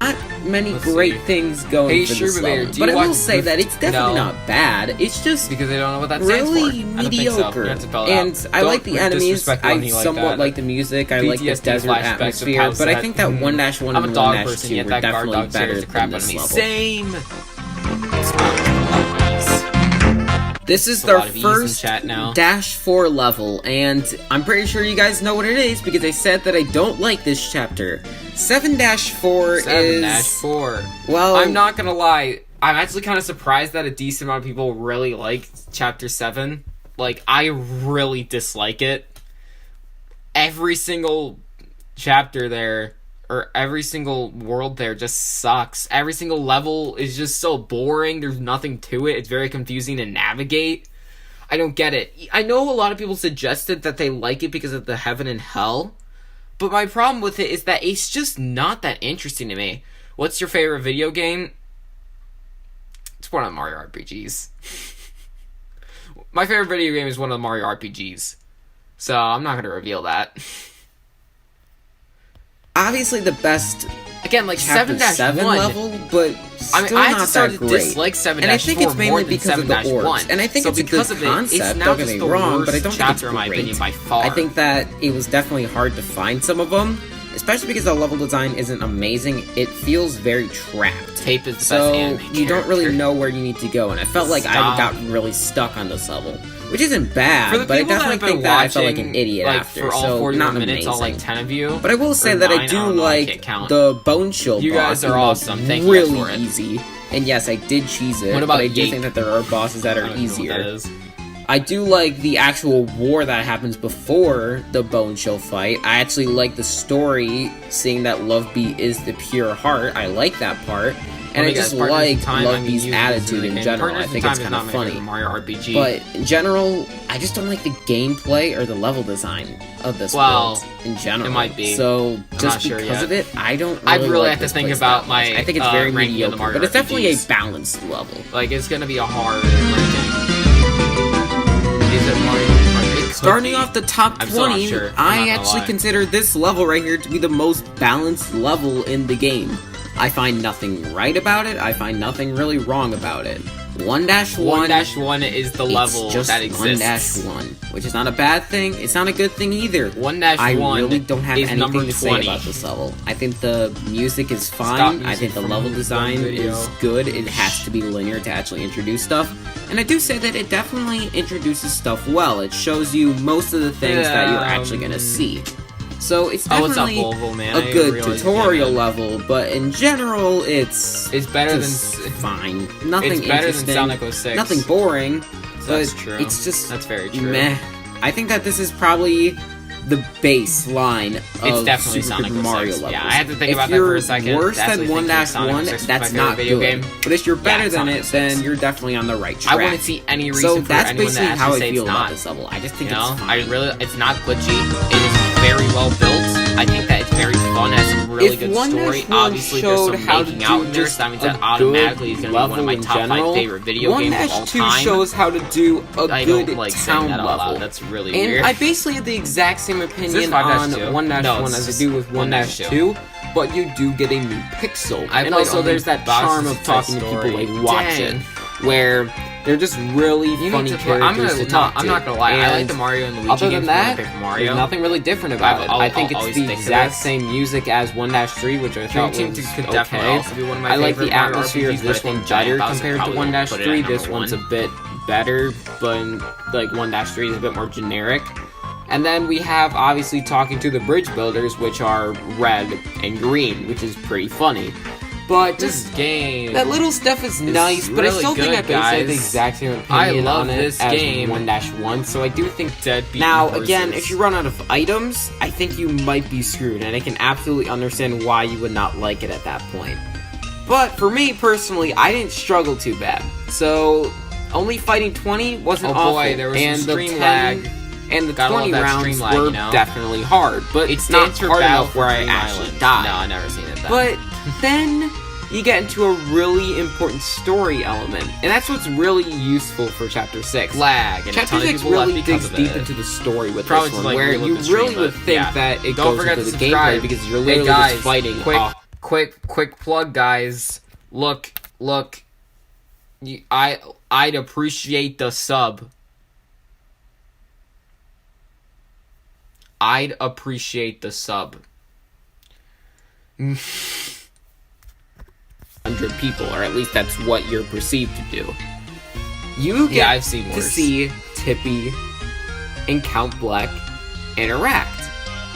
Not many Let's great see. thing going Hey, for Sherman this Bear, level, do but you I will watch say that it's definitely No. not bad. It's just Because they don't know what that stands really for. I don't think so. mediocre. You have to spell it And out. I like Don't the enemies. disrespect I Bunny like somewhat that. like the music. I like the PTSD desert flashbacks of atmosphere. House But I Set. think that 1-1 I'm a and dog 1-2 person, yet were that guard definitely dog better scares the crap than out of this me. level. Same! This is A their lot of E's in first chat now. Dash 4 level, and I'm pretty sure you guys know what it is because I said that I don't like this chapter. 7-4 is... 7-4. Well... I'm not gonna lie. I'm actually kind of surprised that a decent amount of people really like Chapter 7. Like, I really dislike it. Every single chapter there, or every single world there just sucks. Every single level is just so boring. There's nothing to it. It's very confusing to navigate. I don't get it. I know a lot of people suggested that they like it because of the heaven and hell. But my problem with it is that it's just not that interesting to me. What's your favorite video game? It's one of the Mario RPGs. My favorite video game is one of the Mario RPGs. So, I'm not going to reveal that. Obviously the best Again, like Chapter 7-1. level, but still I mean, I not just started that to great. dislike 7-4 And I think it's more mainly than because of the 7-1. orbs. And I think So it's a because good of it, concept, it's now don't get just me the wrong, but I worst don't think it's chapter in my great. opinion by far. I think that it was definitely hard to find some of them, especially because the level design isn't amazing. It feels very trapped. Tape is the So best anime you don't really character. know where you need to go, and I felt like I Stop. got really stuck on this level, which isn't bad, For the but I people that definitely have been think that I felt like watching, an idiot like, after. for all So 41 not minutes, amazing. all like 10 of you. But I will say or that I 9, do don't know, I can't like count. the Bone Shield You boss. guys are even though awesome. it's Thank you guys really for it. easy. And yes, I did cheese it, What but about I do Yeet? think that there are bosses that I are don't know what easier. that is. I do like the actual war that happens before the Bone Shield fight. I actually like the story, seeing that Love Beat is the pure heart. I like that part. And I Okay, just guys, Partners in like Time, Love I mean, Beat's you attitude use in it. general. Partners I in think Time it's is kind not of my funny. favorite Mario RPG. But in general, I just don't like the gameplay or the level design of this Well, world in general. it might be. So not just sure because yet. of it, I don't really I'd really like have to this think place about that much. my, I think it's very ranking of the mediocre, Mario but it's definitely a RPGs. balanced level. Like, it's gonna be a hard ranking. Is it Mario? It could Starting be. off the top I'm still not 20, sure. I'm not I gonna actually lie. consider this level right here to be the most balanced level in the game. I find nothing right about it, I find nothing really wrong about it. 1-1, 1-1 is the level it's just that exists. 1-1, which is not a bad thing, it's not a good thing either. 1-1 I really don't have is number anything to say 20. about this level. I think the music is Stop fine. I music think the from level one design video. is good. It has to be linear to actually introduce stuff. And I do say that it definitely introduces stuff well. It shows you most of the things that you're actually going to see. So it's Oh, what's up, definitely Volvo, man? a I good realized tutorial you came level, but in general, it's better just than fine. Nothing it's better interesting. than Sonic 06. Nothing boring. That's but true. It's just That's very true. meh. I think that this is probably the baseline It's of definitely Super Sonic Super 06. Mario levels. Yeah, I had to think If about that for a you're second. worse to actually than think Sonic 1-1, 06 was that's my not favorite video good. game. But if you're better it's than Sonic it, 06. then you're definitely on the right track. I wouldn't see any reason So for that's anyone to basically how actually I say feel it's about not. this level. I just think You know, it's I fine. really, it's not glitchy. It is very well built. I think that it's very fun. It has some really If good 1-1 story. Obviously, there's showed some how to making out do in there, just so that means a that automatically is good going to be one of my level in top general, 5 favorite video games of all 1-2 time. shows how to do a I good don't like saying town that out level. loud. That's really And weird. I basically had the exact same opinion 5-2? on 1-1 No, it's as I just do with 1-2. 1-2, but you do get a new pixel. I And played also only there's that Bowser's charm of Type talking to Story. people like watch Dang. it, where they're just really You funny need to play. characters to talk to. I'm not gonna lie. I like And the Mario and Luigi other games than that, more than Paper Mario. there's nothing really different about it. I think I'll it's always the think of exact this. same music as 1-3, which I thought Dream was Team could definitely okay. also be one of my I like favorite the Mario atmosphere RPGs, of but I this think one Giant better Bowser compared to probably would put it at 1-3. number This one's a one. bit better, but like 1-3 is a bit more generic. And then we have obviously talking to the bridge builders, which are red and green, which is pretty funny. But This just game. that little stuff is nice, but I really still think I good, basically have the guys. exact same opinion I love on it this as game. 1-1, so I do think Deadbeat now, horses. again, if you run out of items, I think you might be screwed, and I can absolutely understand why you would not like it at that point. But for me, personally, I didn't struggle too bad. So, only fighting 20 wasn't Oh awful. boy, there was and some the stream 10 lag. And the Gotta love 20 that rounds stream lag, were you know? definitely hard, but It's not stands for hard Battle enough for where I Dream actually Island. died. No, I've never seen it. But then you get into a really important story element, and that's what's really useful for Chapter 6. lag, and a Chapter ton of 6 people left really because digs of deep it. into the story with Probably this just, one, like, where relive you the stream, really would but, think yeah. that it Don't goes forget into to the subscribe. gameplay because you're Hey literally guys, just fighting. quick plug, guys. Look. I'd appreciate the sub. I'd appreciate the sub. 100 people, or at least that's what you're perceived to do. You get Yeah, I've seen to worse. see Tippy and Count Bleck interact,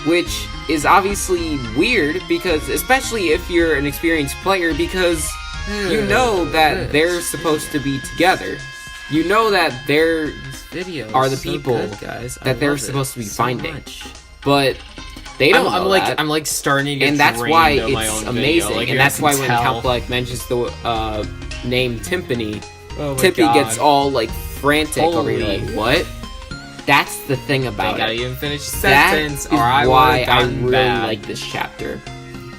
which is obviously weird because, especially if you're an experienced player, because you know that they're supposed to be together. You know that they're This video are is the so people good, guys. I that they're love it supposed to be so finding. much. but they don't know that. I'm like starting to get And that's drained why of my it's own amazing, video. Like, and you that's guys why can when tell. Count Bleck mentions the name Timpani, Oh my Tippy God. gets all like frantic over here, Holy. like what? That's the thing I about gotta it. even finish the That sentence, is or I why would've I gotten really bad. like this chapter,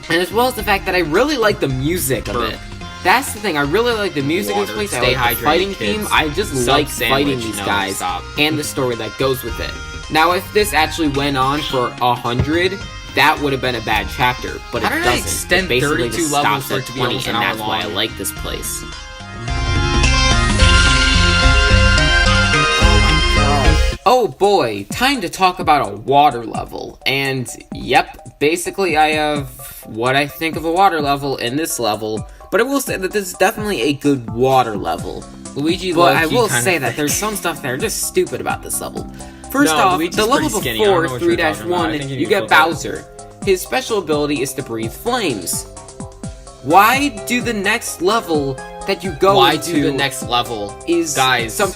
and as well as the fact that I really like the music of Burp. it. That's the thing. I really like the music of Water. this place. Stay I like the hydrated, fighting kids. theme. I just Sub like sandwich. fighting these No, guys stop. and the story that goes with it. Now, if this actually went on for 100, that would have been a bad chapter, but How it did I doesn't. extend It basically 32 just levels stops for it at to be 20, almost and an hour that's why I long? like this place. Oh boy, time to talk about a water level. And yep, basically I have what I think of a water level in this level, but I will say that this is definitely a good water level. Luigi, But I low-key will kinda say that thick. there's some stuff that are just stupid about this level. First No, off, Luigi's the level pretty skinny. I don't before know what you're talking about. I think 3-1, you you need get to flip it. Bowser. His special ability is to breathe flames. Why do the next level that you go Why into do the next level is guys? some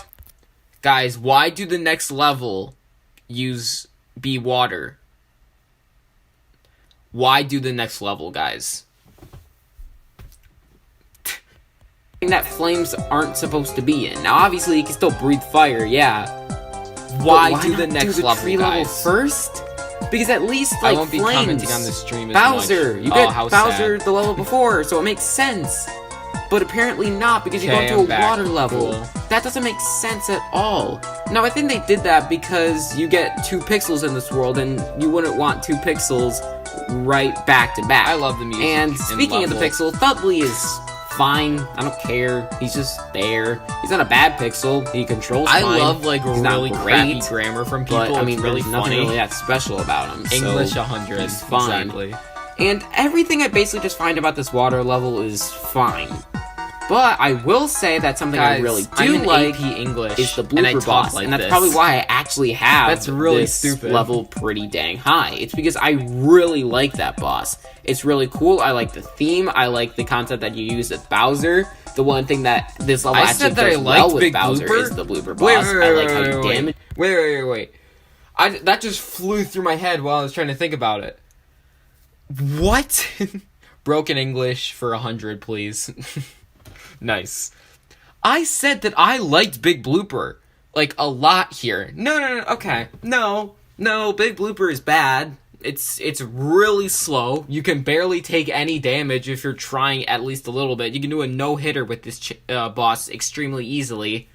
Guys, why do the next level be water? Why do the next level, guys? thing that flames aren't supposed to be in? Now, obviously, you can still breathe fire, yeah. Why But do the not next do the level, tree level guys? first? Because at least, I like, won't be flames. commenting on the stream as Bowser, much. you Oh, get how Bowser sad. the level before, so it makes sense. But apparently not, because you go Okay, into I'm a back. water level. Cool. That doesn't make sense at all. Now, I think they did that because you get 2 pixels in this world, and you wouldn't want 2 pixels right back to back. I love the music. And speaking of the level. pixel, Thudley is fine. I don't care. He's just there. He's not a bad pixel. He controls I fine. love like He's not really crappy great, grammar from people. But I mean, it's really there's nothing funny. really that special about him. English so 100. he's fine. Exactly. And everything I basically just find about this water level is fine. But I will say that something I Guys, really I'm do in like AP English, is the and I blooper talk boss, like and that's this. probably why I actually have That's really this stupid. level pretty dang high. It's because I really like that boss. It's really cool. I like the theme. I like the concept that you use with Bowser. The one thing that this level I actually said that I does liked well with Big Bowser Blooper. is the blooper boss. Wait, I like how you damage. Wait. That just flew through my head while I was trying to think about it. What? Broken English for 100, please. Nice. I said that I liked Big Blooper. Like, a lot here. No, okay. No, Big Blooper is bad. It's really slow. You can barely take any damage if you're trying at least a little bit. You can do a no-hitter with this boss extremely easily.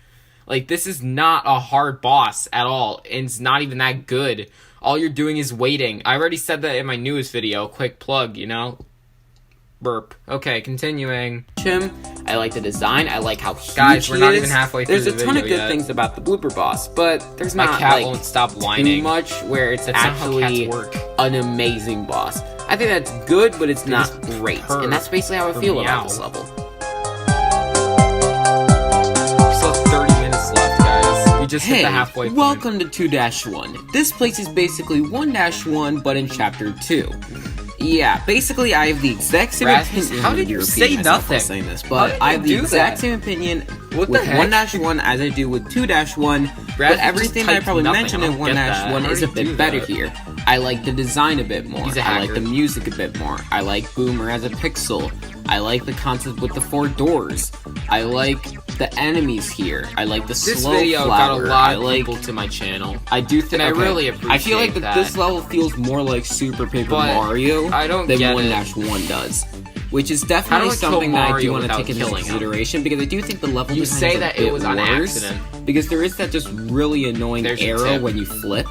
Like, this is not a hard boss at all, and it's not even that good. All you're doing is waiting. I already said that in my newest video. Quick plug, you know? Burp. Okay, continuing. Him. I like the design. I like how huge Guys, we're he not is. even halfway through There's the a ton of video good yet. things about the blooper boss, but there's My not cat like won't stop too whining. much where it's That's not how actually cats work. an amazing boss. I think that's good, but it's not just great, purr and that's basically how I or feel meow. about this level. Still have 30 minutes left, guys. We just hit Hey, the halfway point. welcome to 2-1. This place is basically 1-1, but in Chapter 2. Yeah, basically, I have the exact same Rasmus, opinion. how did you say myself while nothing? saying this, How but did I you have the do exact that? same opinion What the with heck? 1-1 as I do with 2-1. But Rasmus everything just I typed probably nothing. mentioned I in don't get that. 1-1 How is did a you do bit better that? here. I like the design a bit more. He's a I like hacker. the music a bit more. I like Boomer as a pixel. I like the concept with the 4 doors. I like the enemies here. I like the This slow video flower. got a lot I of like. people to my channel. I do think and I okay. really I feel like appreciate that that. this level feels more like Super Paper But Mario I don't than get it. 1-1 does. Which is How definitely do I kill something that I do Mario want to without take into killing him? consideration because I do think the level You design say is a that bit it was on worse, accident. because there is that just really annoying There's your arrow tip. when you flip,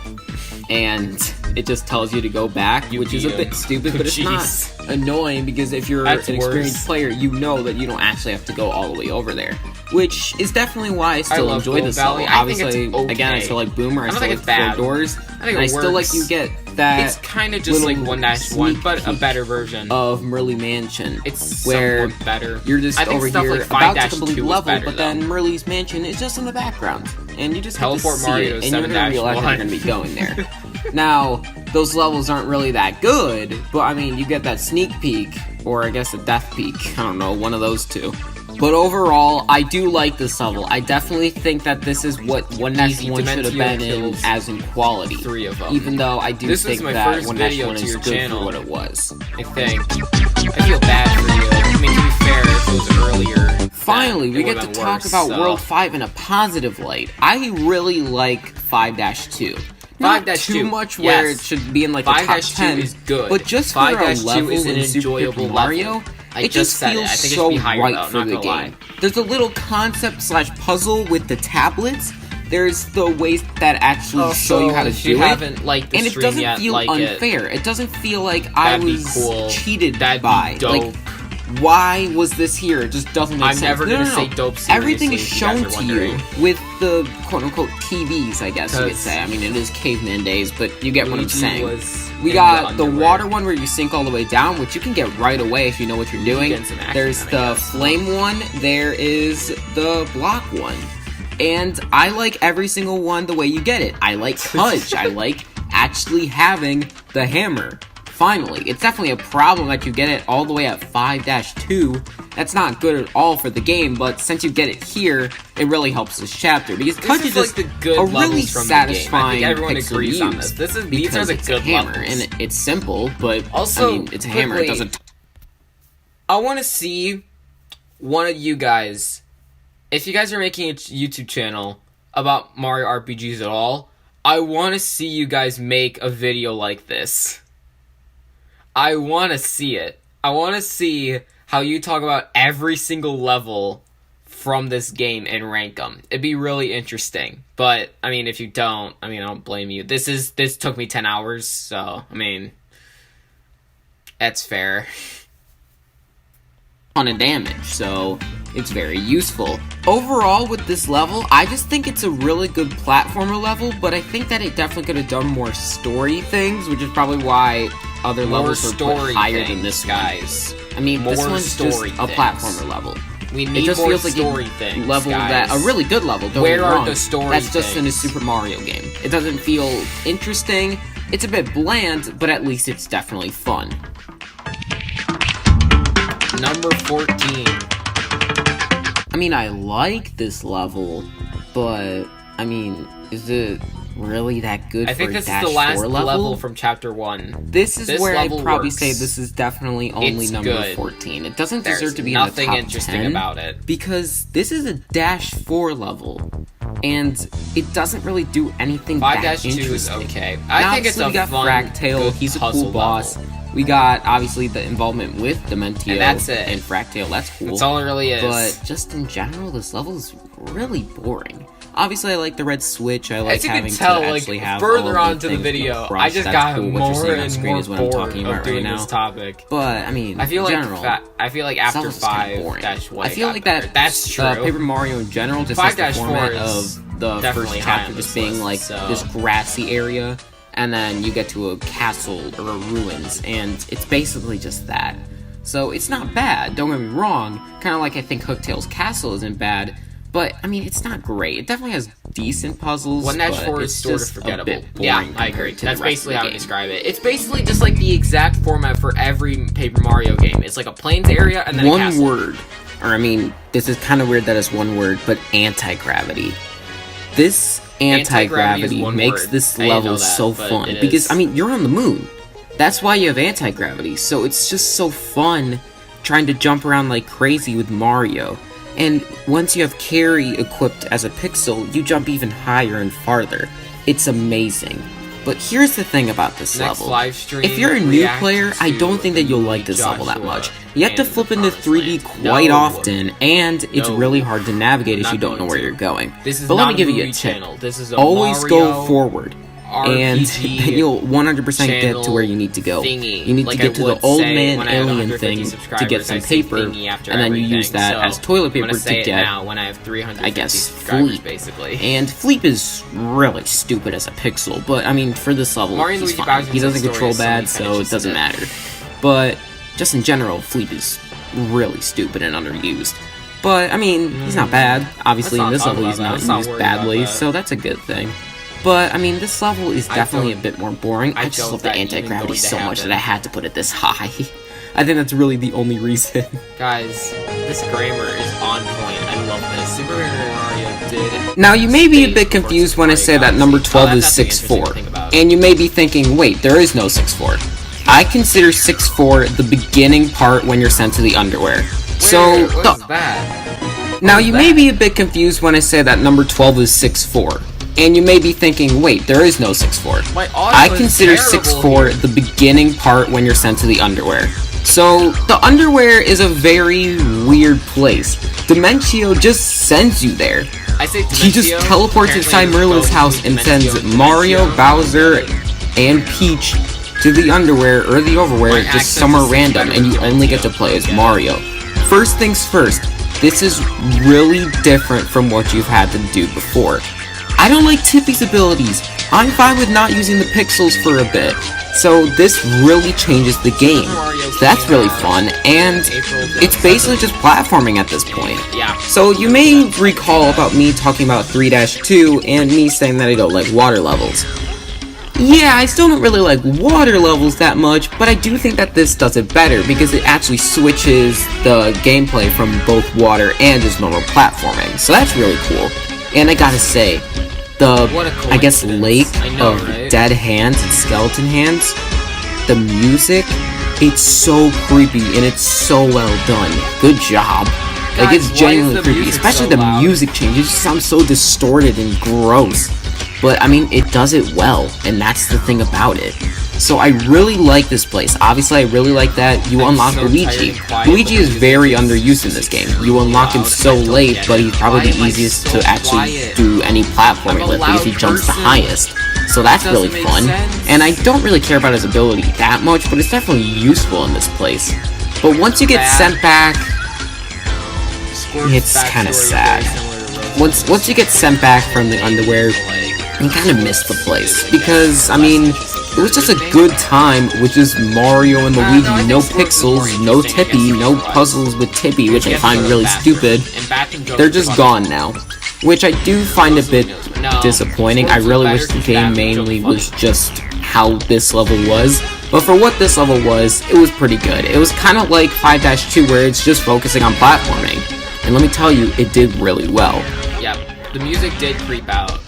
and it just tells you to go back, You which is a beat bit him. stupid, but it's not Jeez. annoying because if you're That's an experienced worse. player, you know that you don't actually have to go all the way over there. Which is definitely why I still love enjoy Gold this Valley. level. I think it's Obviously, again, I okay. still like Boomer, I don't still think like it's the 4 bad. doors, I think and it I still like works. you get that It's kind of just like little 1-1, sneak but a peek better version. of Merly Mansion. It's where somewhat better. you're just I think over stuff here like about to 5-2 complete the was level, better, but though. then Merly's Mansion is just in the background, and you just have Teleport to see Mario it, to and you're gonna realize that 7-1. you're gonna be going there. Now, those levels aren't really that good, but I mean, you get that sneak peek, or I guess a death peek. I don't know, one of those two. But overall, I do like this level. I definitely think that this is what 1-1 Easy. should have Dementio been in, kills as in quality. 3 of them. Even though I do This think is my that first 1-1 video is to your good channel. for what it was. I think. I feel bad for you. I mean, to be fair, if it was earlier. Finally, then we it get to would've talk been about worse, World so. 5 in a positive light. I really like 5-2. Not 5-2, too much where yes. it should be in like the top 5-2 10, is good. but just for a 5-2 level is an in Super enjoyable Paper Mario, level. I it just just said it. feels I think it so should be higher, right though, for not the gonna game. lie. There's a little concept/puzzle with the tablets. There's the ways that actually show you how to if you do it. haven't liked the And it stream doesn't yet, feel like unfair. It doesn't feel like I That'd be was cool. cheated That'd be by. dope. Like, why was this here? It just doesn't make I'm sense. never No, gonna no, no. say dope seriously, Everything is if you guys shown are to you wondering. with the quote-unquote TVs, I guess you could 'Cause say. I mean, it is caveman days, but you get what I'm Luigi saying. was We in got the underwear. water one where you sink all the way down, which you can get right away if you know what you're doing. get some action There's on it, the yes. flame one. There is the block one. And I like every single one the way you get it. I like Pudge. I like actually having the hammer. Finally. It's definitely a problem that you get it all the way at 5-2. That's not good at all for the game, but since you get it here, it really helps this chapter. Because This Pudge is is like just the good a levels really from the game. I think satisfying everyone pixel agrees to on use this. These are because the it's good a hammer, levels. and it's simple, but Also, I mean, it's a hammer. It quickly, doesn't. I want to see one of you guys, if you guys are making a YouTube channel about Mario RPGs at all, I want to see you guys make a video like this. I want to see it. I want to see how you talk about every single level from this game and rank them. It'd be really interesting. But, I mean, if you don't, I mean, I don't blame you. This took me 10 hours, so, I mean, that's fair. ton of damage, so it's very useful. Overall, with this level, I just think it's a really good platformer level, but I think that it definitely could have done more story things, which is probably why other More levels were put story higher than things, this guys. one. I mean, this More one's just story a things. platformer level. We It need just more feels like story a things, level guys. that a really good level. Don't Where get me are wrong. the story That's just in a things? Super Mario game. It doesn't feel interesting. It's a bit bland, but at least it's definitely fun. Number 14. I mean, I like this level, but I mean, is it really that good I for think a this is Dash the last 4 level from Chapter 1. This is this where I'd level probably works. say this is definitely only It's number good. 14. It doesn't There's deserve to be nothing in the top interesting 10 about it. because this is a Dash 4 level, and it doesn't really do anything that 5-2 is interesting. okay. Now, I think it's obviously a we got fun, Fractale. good He's a puzzle cool boss. level. We got obviously the involvement with Dementio And that's it. and Fractale. That's cool. That's all it really is. But just in general, this level is really boring. Obviously, I like the red switch. I like as you having can tell, to like, actually have further all on of to the things video, crushed. I just That's got cool. What you're more seeing on and screen more is what I'm bored talking of about right doing now. this topic. But I mean, I feel in like general, after this level's kinda 5 boring. dash one, I feel got like better. that That's true. Paper Mario in general just has the 5-4 format is of the definitely first high chapter on just this being list, like so- this grassy area, and then you get to a castle or a ruins, and it's basically just that. So it's not bad, don't get me wrong. Kind of like I think Hooktail's castle isn't bad, but I mean, it's not great. It definitely has decent puzzles. One Dash but 4 it's is sort of just a forgettable. bit Yeah, boring I agree. compared to That's the rest basically of how the I game. describe it. It's basically just like the exact format for every Paper Mario game. It's like a plains area and then a One castle. word, or I mean, this is kind of weird that it's one word, but anti-gravity. This Anti-gravity is anti-gravity one makes word. this I didn't level know that, so but fun it because is. I mean, you're on the moon. That's why you have anti-gravity. So it's just so fun trying to jump around like crazy with Mario. And once you have Carry equipped as a pixel, you jump even higher and farther. It's amazing. But here's the thing about this Next level. live stream, If you're a new react player, I to don't think that you'll like this level that Joshua much. You have to and flip the into Promised 3D Land. quite No. often, and it's No. really hard to navigate if Not you don't know going where to. you're going. This is But let not me a give you a movie tip. channel. This is a Always Mario go forward. And RPG you'll 100% get to where you need to go. thingy. You need Like to get I to the would old say man when I have alien 150 thing to subscribers, get some I say paper, thingy after and then you everything. use that So, as toilet I'm paper gonna say to it get, now when I have 350 I guess, subscribers, Fleep. basically. And Fleep is really stupid as a pixel, but I mean, for this level, Mario and he's Luigi fine. Bowser's He doesn't story control is so many bad, so it finishes doesn't in it. matter. But just in general, Fleep is really stupid and underused. But I mean, he's not bad. Obviously, Let's in not this talk level, about he's that. not Let's not used worry about badly, that. so that's a good thing. But I mean, this level is I definitely a don't- bit more boring. I I just don't love the that even anti-gravity going to so much happen. that I had to put it this high. I think that's really the only reason. Guys, this grammar is on point. I love this. Super Mario did. Now, you may be a space bit before confused Super when I Mario say that Galaxy. number Oh, 12 is that's actually interesting to 6'4", think about. and you may be thinking, wait, there is no 6'4". I consider 6'4" the beginning part when you're sent to the underwear. So, What is that? now is you may that? be a bit confused when I say that number 12 is 6'4", and you may be thinking, wait, there is no 6'4". My audio I is consider terrible 6'4" here. the beginning part when you're sent to the underwear. So, the underwear is a very weird place. Dementio just sends you there. I say He just Dementio. teleports Apparently inside there's Merlin's both house and Dementio sends and Mario, Dementio. Bowser, and Peach to the underwear or the overwear My just accent somewhere is random, better and you with only get to Dementio. play as Yeah. Mario. First things first, this is really different from what you've had to do before. I don't like Tippy's abilities. I'm fine with not using the pixels for a bit. So this really changes the game. That's really fun, and it's basically just platforming at this point. Yeah. So you may recall about me talking about 3-2 and me saying that I don't like water levels. Yeah, I still don't really like water levels that much, but I do think that this does it better because it actually switches the gameplay from both water and just normal platforming. So that's really cool. And I gotta say, What a the, I guess, coincidence. lake I know, of right? dead hands and skeleton hands, the music, it's so creepy and it's so well done. Good job. Like, Guys, it's why is genuinely the creepy, music especially so the loud? music change. It just sounds so distorted and gross. But, I mean, it does it well, and that's the thing about it. So I really like this place. Obviously, I really like that you I'm unlock so tired Luigi. and quiet, Luigi but is the very music underused in this game. You unlock him loud. so I don't late, get but it. he's probably Why the am I easiest so to actually quiet? do any platforming I'm a with because he loud jumps the person. highest. So that's Doesn't really make fun. sense. And I don't really care about his ability that much, but it's definitely useful in this place. But once you get Bad. sent back, Squirt's It's backstory kinda is sad. very similar to Rose's. once you get sent back from the underwear, you kind of miss the place because I mean, it was just a good time with just Mario and no, I Luigi, think no Squirts is more pixels, no interesting Tippy, against no Squirts. puzzles with Tippy, which I Yes, find go really bathroom. stupid. And bathroom jokes They're are just funny. gone now, which I do find a bit No. disappointing. I Squirts really was wish better the since game bathroom mainly jokes was funny. just how this level was. But for what this level was, it was pretty good. It was kind of like 5-2 where it's just focusing on platforming. And let me tell you, it did really well. Yep. The music did creep out.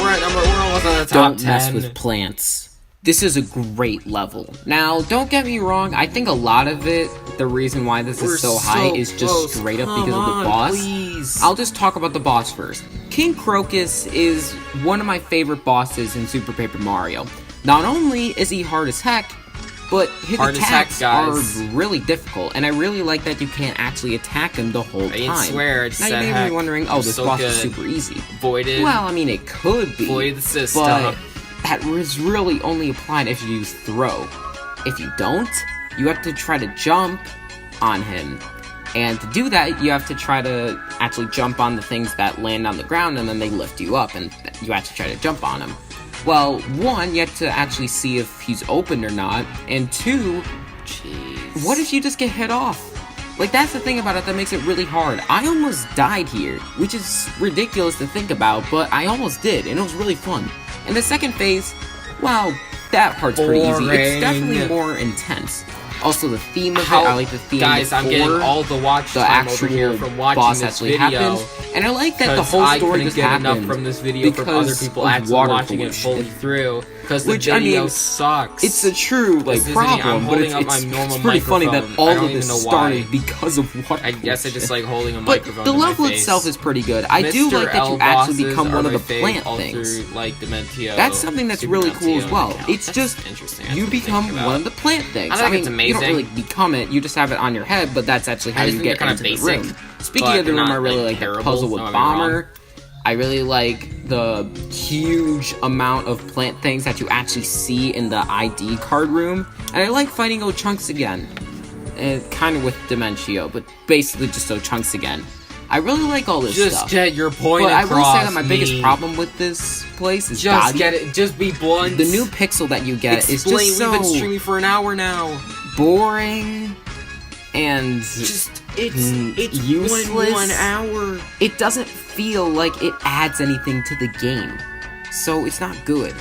We're almost on the top Don't 10. mess with plants. This is a great level. Now, don't get me wrong, I think a lot of it, the reason why this We're is so high is just close. straight up Come because of on, the boss. Please. I'll just talk about the boss first. King Crocus is one of my favorite bosses in Super Paper Mario. Not only is he hard as heck, but his Hard as heck, attacks guys. are really difficult, and I really like that you can't actually attack him the whole I didn't time. swear, I just now said you may heck. be wondering, oh, I'm this so boss is good. super easy. Voided. Well, I mean, it could be. Void the system. But that is really only applied if you use throw. If you don't, you have to try to jump on him. And to do that, you have to try to actually jump on the things that land on the ground and then they lift you up and you have to try to jump on him. Well, one, you have to actually see if he's open or not. And two, Jeez. what if you just get hit off? Like, that's the thing about it that makes it really hard. I almost died here, which is ridiculous to think about, but I almost did, and it was really fun. And the second phase, well, that part's pretty easy. It's definitely more intense. Also, the theme of it, I like the theme guys, I'm getting all the watch time over here from watching this video. Happens. And I like that the whole story just happened. I couldn't get enough from this video from other people actually watching it fully through. Because the video sucks. It's a true problem, but it's pretty funny that all of this started because of water. I guess I just like holding a microphone. But the level itself is pretty good. I do like that you actually become one of the plant things. That's something that's really cool as well. It's just you become one of the plant things. I think it's amazing. You don't really become it. You just have it on your head, but that's actually how you get into the room. Speaking of the room, I really like the puzzle with Bomber. I really like the huge amount of plant things that you actually see in the ID card room. And I like fighting O-Chunks again. And kind of with Dimentio, but basically just O-Chunks again. I really like all this stuff. Just get your point across. But I will say that my biggest problem with this place is just get it. Just be blunt. The new pixel that you get is just so... We've been streaming for an hour now. Boring. And... It's useless. 1 hour. It doesn't feel like it adds anything to the game. So it's not good.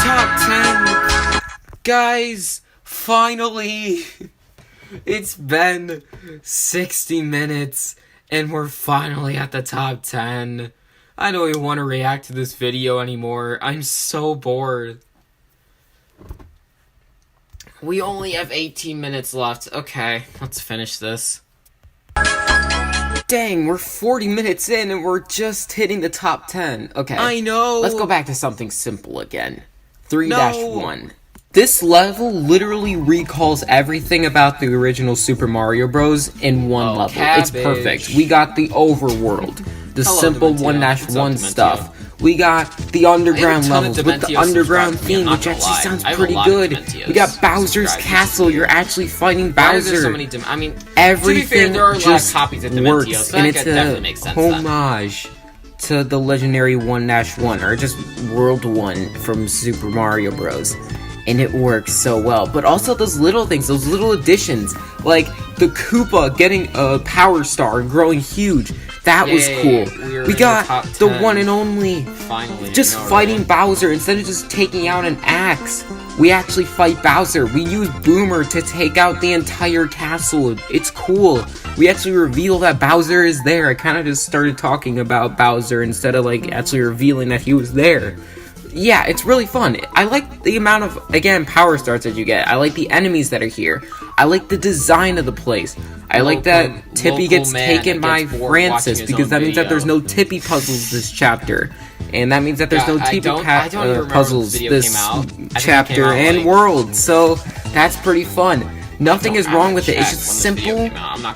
Top 10. Guys, finally. It's been 60 minutes and we're finally at the top 10. I don't even want to react to this video anymore. I'm so bored. We only have 18 minutes left. Okay, let's finish this. Dang, we're 40 minutes in and we're just hitting the top 10. Okay. I know. Let's go back to something simple again. 3-1. This level literally recalls everything about the original Super Mario Bros. In one level. It's perfect. We got the overworld, the simple 1-1 stuff. We got the underground levels with the underground theme, which actually sounds pretty good. We got Bowser's Castle. You're actually fighting Bowser. Everything just works, and it's a homage to the legendary 1-1, or just World 1 from Super Mario Bros. And it works so well. But also those little things, those little additions, like the Koopa getting a Power Star and growing huge. That was cool. We got the one and only. Finally, just fighting Bowser instead of just taking out an axe. We actually fight Bowser. We use Boomer to take out the entire castle. It's cool. We actually reveal that Bowser is there. I kind of just started talking about Bowser instead of actually revealing that he was there. Yeah, it's really fun. I like the amount of, again, power stars that you get. I like the enemies that are here. I like the design of the place. I like that Tippy gets taken by Francis, because that means that there's no Tippy puzzles this chapter. And that means that there's no Tippy puzzles this chapter and world. So, that's pretty fun. Nothing is wrong with it. It's just simple,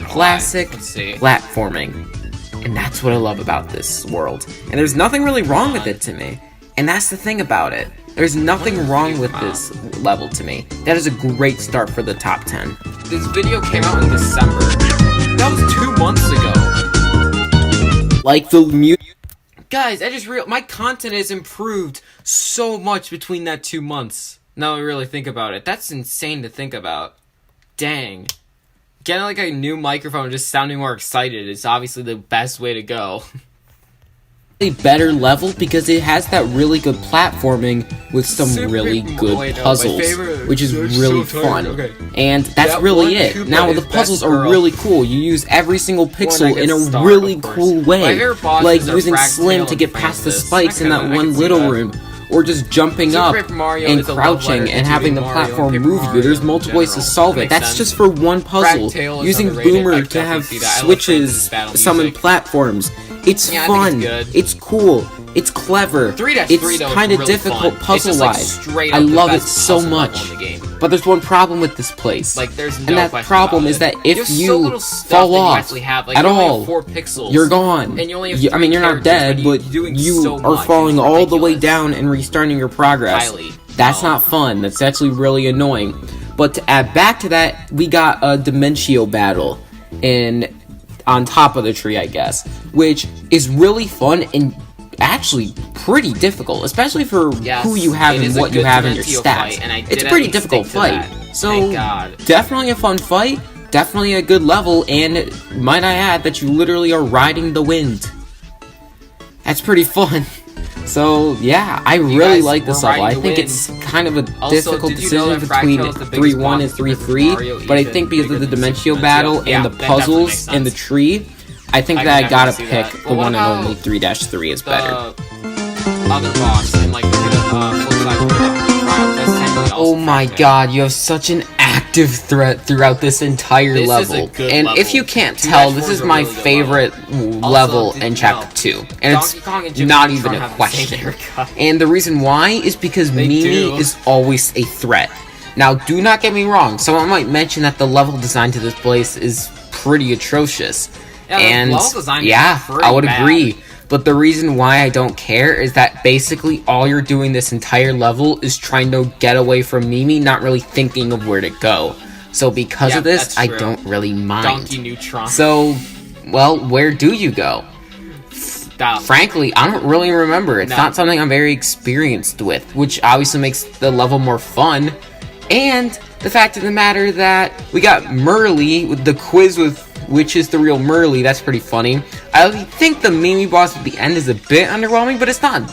classic platforming. And that's what I love about this world. And there's nothing really wrong with it to me. And that's the thing about it. There's nothing wrong with this level to me. That is a great start for the top 10. This video came out in December. That was 2 months ago. Like the mute. Guys, I just realized my content has improved so much between that 2 months. Now I really think about it. That's insane to think about. Dang. Getting a new microphone and just sounding more excited is obviously the best way to go. A better level because it has that really good platforming with some really good puzzles, which is really fun. And that's really it. Now the puzzles are really cool. You use every single pixel in a really cool way, like using Slim to get past the spikes in that one little room, or just jumping up and crouching and having the platform move you. There's multiple ways to solve it. That's just for one puzzle. Using Boomer to have switches summon platforms. It's fun. It's cool. It's clever. It's kind of difficult puzzle-wise. I love it so much. But there's one problem with this place. And that problem is that if you fall off at all, you're gone. I mean, you're not dead, but you are falling all the way down and restarting your progress. That's not fun. That's actually really annoying. But to add back to that, we got a Dimentio battle on top of the tree, I guess, which is really fun and actually pretty difficult, especially for who you have and what you have in your stats. It's a pretty difficult fight. So, Thank God. definitely a fun fight, definitely a good level, and might I add that you literally are riding the wind. That's pretty fun. So, yeah, I really guys like this were level. I riding the think wind. it's kind of a Also, difficult did you know decision that between Fractal is the biggest 3-1 and boss in Super 3-3, Mario, but I even think because of bigger the than Dimensional Super battle Mario? and the Yeah, that definitely puzzles makes and the sense. tree, I think I that I can gotta definitely see pick that. the But what one and about only 3-3 is better. The other boss and like the flip side of the trial. That's technically also Oh my Fragment. god, you have such an active threat throughout this entire This is a level. good And level. if you can't 2-4 tell, this is is a my really good favorite level in Chapter 2. And Donkey Kong and it's Jimmy not Neutron even a have the same question. haircut. And the reason why is because They Mimi do. is always a threat. Now, do not get me wrong, someone might mention that the level design to this place is pretty atrocious. Yeah, the And level design is yeah, pretty I would bad. agree. But the reason why I don't care is that basically all you're doing this entire level is trying to get away from Mimi, not really thinking of where to go. So because Yeah, of this, that's I true. don't really mind. Donkey Neutron. So, well, where do you go? Stop. Frankly, I don't really remember. It's No. not something I'm very experienced with, which obviously makes the level more fun. And the fact of the matter that we got Merly with the quiz with which is the real Merly, that's pretty funny. I think the Mimi boss at the end is a bit underwhelming, but it's not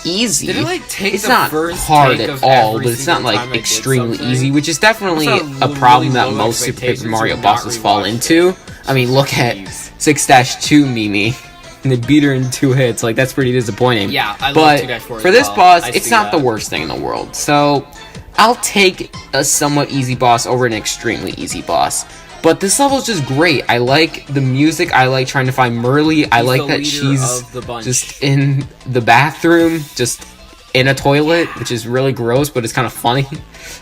easy. Did it, like, take it's the not first hard take at of all, every but it's not single time like I did extremely something? easy, which is definitely That's a a problem really that low most Super Paper expectations Mario to not bosses fall rewatch it. into. I mean, look at Jeez. 6-2 Mimi. And they beat her in 2 hits. Like, that's pretty disappointing. Yeah, I love but 2-4 for as this well. boss, I it's see not that. the worst thing in the world. So, I'll take a somewhat easy boss over an extremely easy boss. But this level is just great. I like the music. I like trying to find Merly. I He's like the that leader she's of the bunch. just in the bathroom, just in a toilet, which is really gross, but it's kind of funny.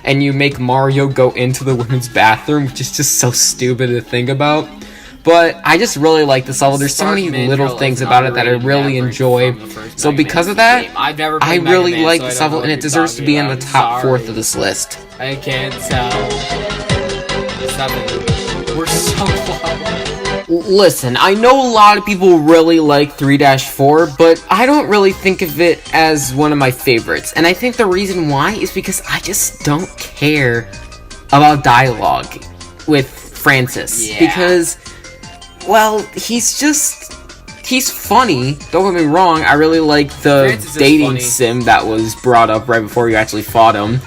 And you make Mario go into the women's bathroom, which is just so stupid to think about. But I just really like this level. There's so Spark many Mandrill little is things an about it that I underrated really Maverick enjoy. from the first So Mega because Man of that, game. I've never I played Mega really Man, like so I this don't level, know and what it you're deserves to be in talking the about. top I'm fourth sorry. of this list. I can't tell. 7. We're so low. Listen, I know a lot of people really like 3-4, but I don't really think of it as one of my favorites. And I think the reason why is because I just don't care about dialogue with Francis. Yeah. Because, well, he's funny. Don't get me wrong, I really like the Francis is dating funny. sim that was brought up right before you actually fought him.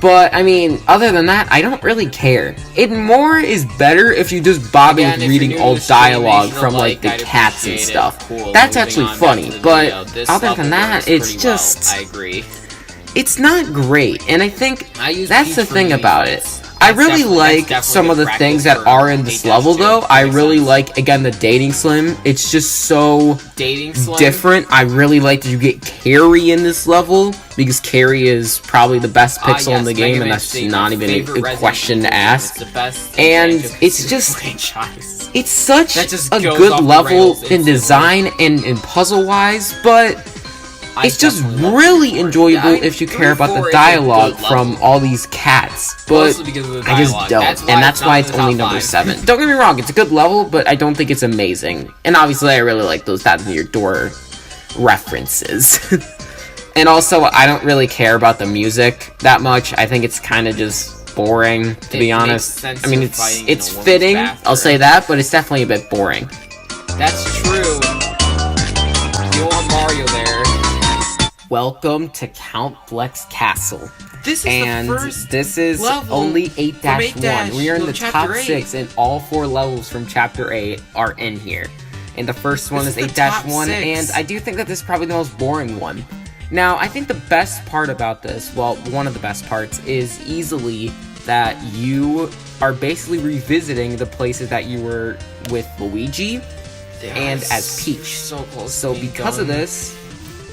But, I mean, other than that, I don't really care. It more is better if you just bother Again, with if you're reading new to all the stream, dialogue you should from, like, like, the I'd cats and appreciate it. stuff. Cool. That's Moving actually on back funny, to the but video. This other level than that, goes it's pretty well. just... I agree. It's not great, and I think I use that's Peach the for thing Mimi about it. fights. I That's really definitely- like that's some of the definitely things practice that are for in this 8-2. level, though. I Makes really sense. like, again, the dating slim. It's just so Dating Slim. different. I really like that you get Carrie in this level, because Carrie is probably the best pixel in the game, and that's not even a question to ask. It's the best And Banjo-Kazooie it's just- franchise. It's such That just a goes good off the level rails in instantly. design and in puzzle-wise, but I it's just definitely love really it. enjoyable Yeah, if you care about 3-4 the is a dialogue good from level. all these cats. But Mostly because of the I just dialogue. don't, and that's not why in it's the only top number 5. 7. Don't get me wrong, it's a good level, but I don't think it's amazing. And obviously, I really like those "That's Near Door" references. And also, I don't really care about the music that much. I think it's kind of just boring, to be It honest. makes sense I mean, you're fighting in it's a woman's fitting. bathroom. I'll say that, but it's definitely a bit boring. That's true. You want Mario there. Welcome to Count Flex Castle. This is And the first this is level only from 8-1. We are in well, the Chapter top 8. 6, and all 4 levels from Chapter 8 are in here. And the first one This is is the top 8-1, 6. and I do think that this is probably the most boring one. Now, I think the best part about this, well, one of the best parts, is easily that you are basically revisiting the places that you were with Luigi and as Peach. So close. So because of this,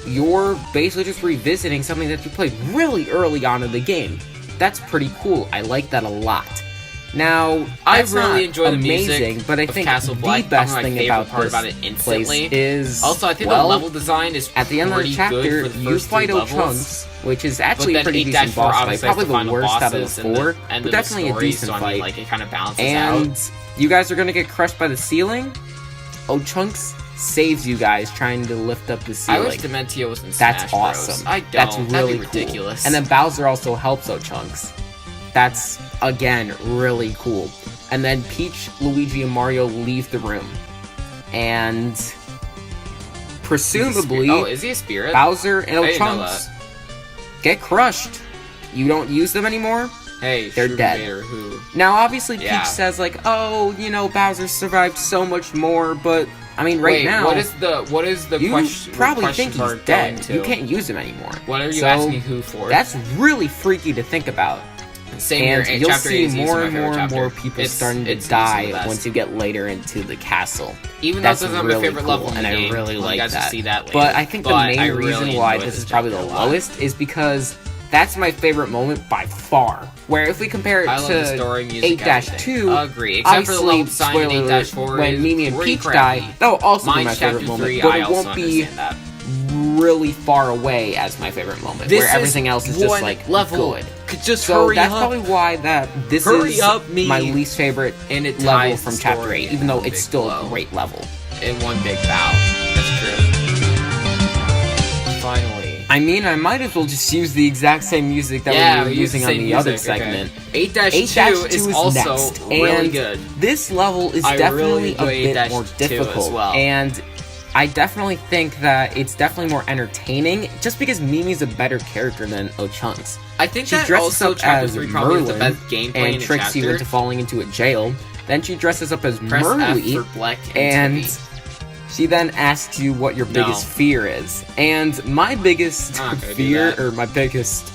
you're basically just revisiting something that you played really early on in the game. That's pretty cool. I like that a lot. Now, I that's really not enjoy the music amazing, but I of think Castle Black. the best Probably my thing favorite about part this about it instantly. place is Also, I think well, the level design is at the end of the pretty chapter, good for the you first fight 3 levels. Ochunks, which is But actually a then pretty 8-4 decent boss fight. obviously has Probably the the final worst out of bosses the and 4, end but of the definitely a story, decent so I fight. mean, like, it kind of balances And out. you guys are gonna get crushed by the ceiling. Ochunks saves you guys trying to lift up the I ceiling. wish Dementio was in Smash That's Bros. awesome. I don't. That's That'd really be ridiculous. cool. And then Bowser also helps Ochunks. That's, again, really cool. And then Peach, Luigi, and Mario leave the room. And presumably, is he a spirit? Bowser and I didn't know Chunks get crushed. You don't use them anymore? Hey, They're Sugar dead. Vader, who? Now, obviously, Peach Yeah. says, like, oh, you know, Bowser survived so much more, but, I mean, right Wait, now, what is the you question? probably question think he's mark dead. going to? You can't use him anymore. What are you So, asking who for? That's really freaky to think about. Same And here. you'll Chapter see 8 is more my and favorite more and chapter. more people starting to it's easily die the best. once you get later into the castle. Even though That's this isn't really my favorite cool, level in the and I game, really you like guys will that. see that later. But I think the main I reason really why enjoy this is probably the chapter a lot. lowest is because that's my favorite moment by far. Where if we compare it I love the to story, music, 8-2, agree. Except for the obviously, level design in spoiler 8-4 alert, when is Mimi and pretty Peach crappy. die, that'll also be Mine's my favorite chapter moment, 3, but I it also won't be understand that. really far away as my favorite moment, This where is everything else is just one like level. good. Could just So hurry that's up. probably why this Hurry is up, me. my least favorite And it level ties from the Chapter story 8, in even though one it's big still blow. a great level. In one big bow. That's true. Finally. I mean, I might as well just use the exact same music that we were using on the other segment. 8-2 is also next, really and good. this level is I really definitely a enjoy bit more 8-2 difficult, as well. and I definitely think that it's definitely more entertaining, just because Mimi's a better character than Ochunks. I think She that dresses also up chapter as 3 probably is the Merlin best gameplay and in a tricks you chapter. into falling into a jail. Then she dresses up as Press Merly, F for Black and Timmy. she then asks you what your biggest fear is. And my biggest I'm not gonna do fear, that. or my biggest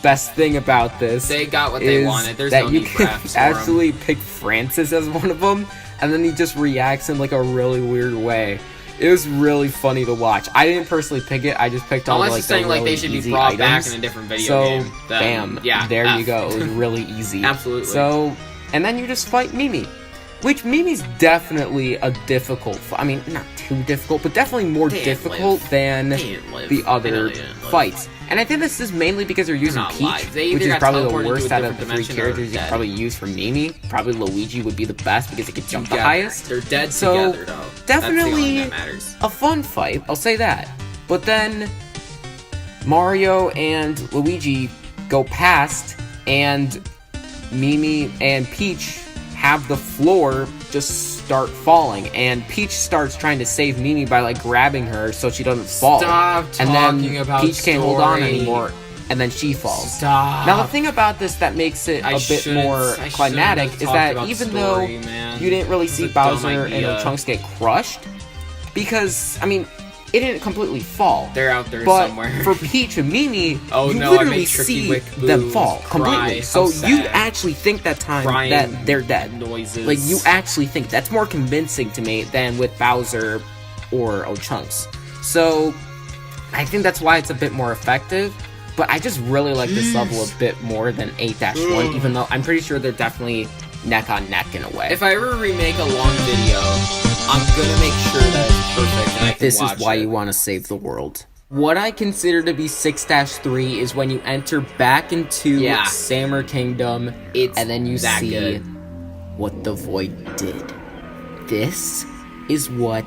best thing about this They got what they is wanted. There's that no you need for can Fs for 'em. actually pick Francis as one of them, and then he just reacts in like a really weird way. It was really funny to watch. I didn't personally pick it. I just picked all Unless like you're saying the like really they should be easy brought items. back in a different video So, game. Then, bam, yeah, there F. you go. It was really easy. Absolutely. So, and then you just fight Mimi. Which Mimi's definitely a difficult I mean, not too difficult, but definitely more They didn't difficult live. than They didn't live. the I know other they didn't live. fights. And I think this is mainly because they're using not Peach, live. They which either is got probably the teleported worst into a out of the different three dimension or characters you dead. could probably use for Mimi. Probably Luigi would be the best because he could jump the Yeah, highest. They're dead So, together, though. definitely That's the only that matters. a fun fight, I'll say that. But then Mario and Luigi go past, and Mimi and Peach have the floor just start falling, and Peach starts trying to save Mimi by like grabbing her so she doesn't fall. Stop and talking then about Peach can't hold on story. anymore, and then she falls. Stop. Now the thing about this that makes it a bit more climatic is that even though you didn't really see Bowser and Chunks get crushed, because I mean it didn't completely fall. They're out there But somewhere. for Peach and Mimi, Oh, you no, I literally made Tricky see Wick them Boo fall cry. completely. How So you sad. actually think that time Crying that they're dead. noises. Like you actually think that's more convincing to me than with Bowser or Ochunks. So I think that's why it's a bit more effective. But I just really like this level a bit more than 8-1, even though I'm pretty sure they're definitely neck on neck in a way. If I ever remake a long video, I'm gonna make sure that it's perfect and I can This watch is why it. you want to save the world. What I consider to be 6-3 is when you enter back into Yeah. Sammer Kingdom, It's and then you that see good. what the Void did. This is what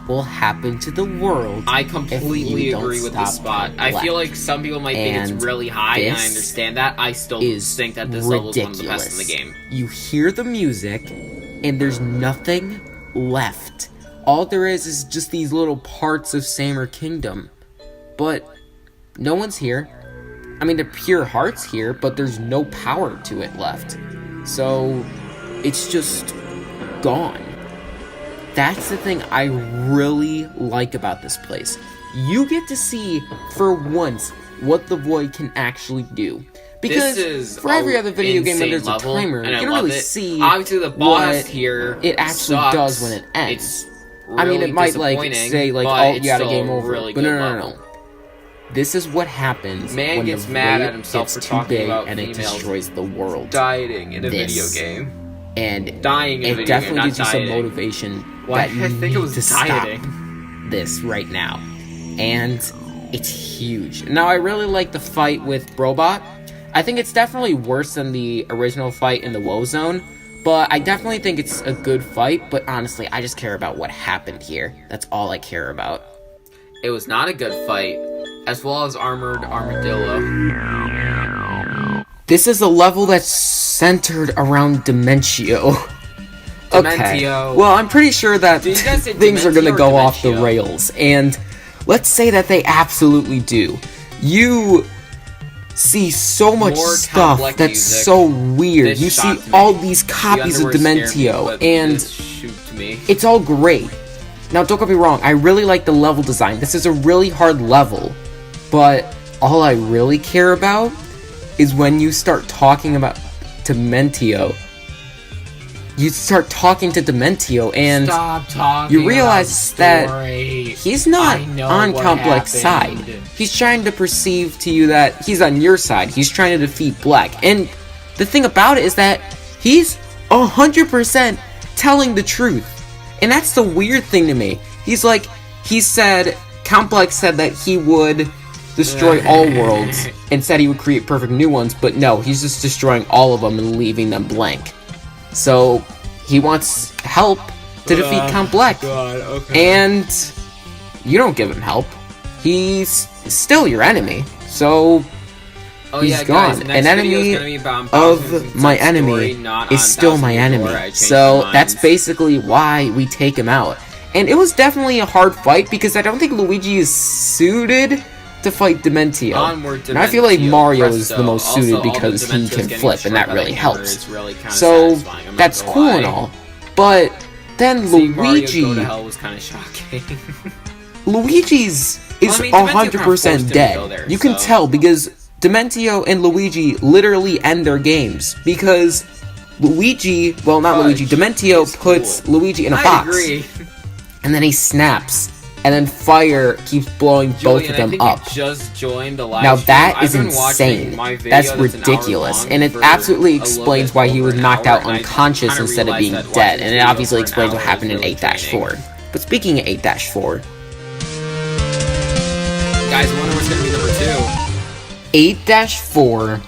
will happen to the world. I if completely you don't agree with this stop spot. I feel left. like some people might think And it's really high, and I this understand that. I still is think that this level is one of the ridiculous. best in the game. You hear the music, and there's nothing left. All there is just these little parts of Sammer Kingdom. But no one's here. I mean, the pure heart's here, but there's no power to it left. So, it's just gone. That's the thing I really like about this place. You get to see, for once, what the Void can actually do. Because This is for every other video game when insane there's a level, timer, and you I don't love really it. see Obviously, the boss what here it actually sucks. does when it ends. It's I mean, really it might like disappointing, say like, but "Oh, it's you got a still game over," really but good no. level. This is what happens Man when gets the mad Void at himself gets for too talking big about and it females destroys the world. Dieting in a This. video game. And Dying in a it video definitely game, gives you not some dieting. motivation Why? that you I think need it was to dieting. stop this right now. And it's huge. Now, I really like the fight with Brobot. I think it's definitely worse than the original fight in the Woe Zone, but I definitely think it's a good fight, but honestly, I just care about what happened here. That's all I care about. It was not a good fight, as well as Armored Armadillo. This is a level that's centered around Dementio. Okay. Dementio. Well, I'm pretty sure that Did you guys say things are Dementio gonna or go off the Dementio? rails, and let's say that they absolutely do. You see so much More stuff complex that's music. so weird. This You see shocked me. all these The copies of Underworld scared me, Dementio, but and this shoot me. it's all great. Now, don't get me wrong, I really like the level design. This is a really hard level, but all I really care about is when you start talking about Dementio. You start talking to Dementio, and Stop talking. you realize about that story. he's not I know on what Complex happened. side. He's trying to perceive to you that he's on your side. He's trying to defeat Black. And the thing about it is that he's 100% telling the truth. And that's the weird thing to me. He said, Complex said that he would destroy all worlds and said he would create perfect new ones, but no, he's just destroying all of them and leaving them blank. So, he wants help to defeat Count Black. God, okay. And you don't give him help. He's still your enemy. So, Oh, he's yeah, guys, gone. next An video is enemy gonna be about Bowser's of my story, enemy not is on still my Bowser's enemy. lore. I changed So, my that's minds. basically why we take him out. And it was definitely a hard fight because I don't think Luigi is suited to fight Dementio. Onward, And I feel like Dementio, Mario is presto. the most Also, suited all the because he Dementos can getting flip, and that destroyed by really the hammer helps. is really kinda So, satisfying, I'm not that's gonna cool lie. and all. But then Seeing Mario Luigi... go to hell was kind of shocking. Luigi's Well, is I mean, Dementio kinda 100% forced him to dead. go there, You can so- tell because Dementio and Luigi literally end their games because Luigi, well, not Fudge Luigi, Dementio is puts cool. Luigi in a I box, agree. and then he snaps, and then fire keeps blowing both Julian, of them I think up. You just joined the live Now stream. that I've is been watching insane. my video That's an hour ridiculous, long and it for absolutely a little explains bit why he over was an knocked hour, out and I unconscious kinda instead of realized being that dead, watching and it this obviously video for an explains what hour happened in is really 8-4. But speaking of 8-4, Guys, I wonder what's gonna be number 8-4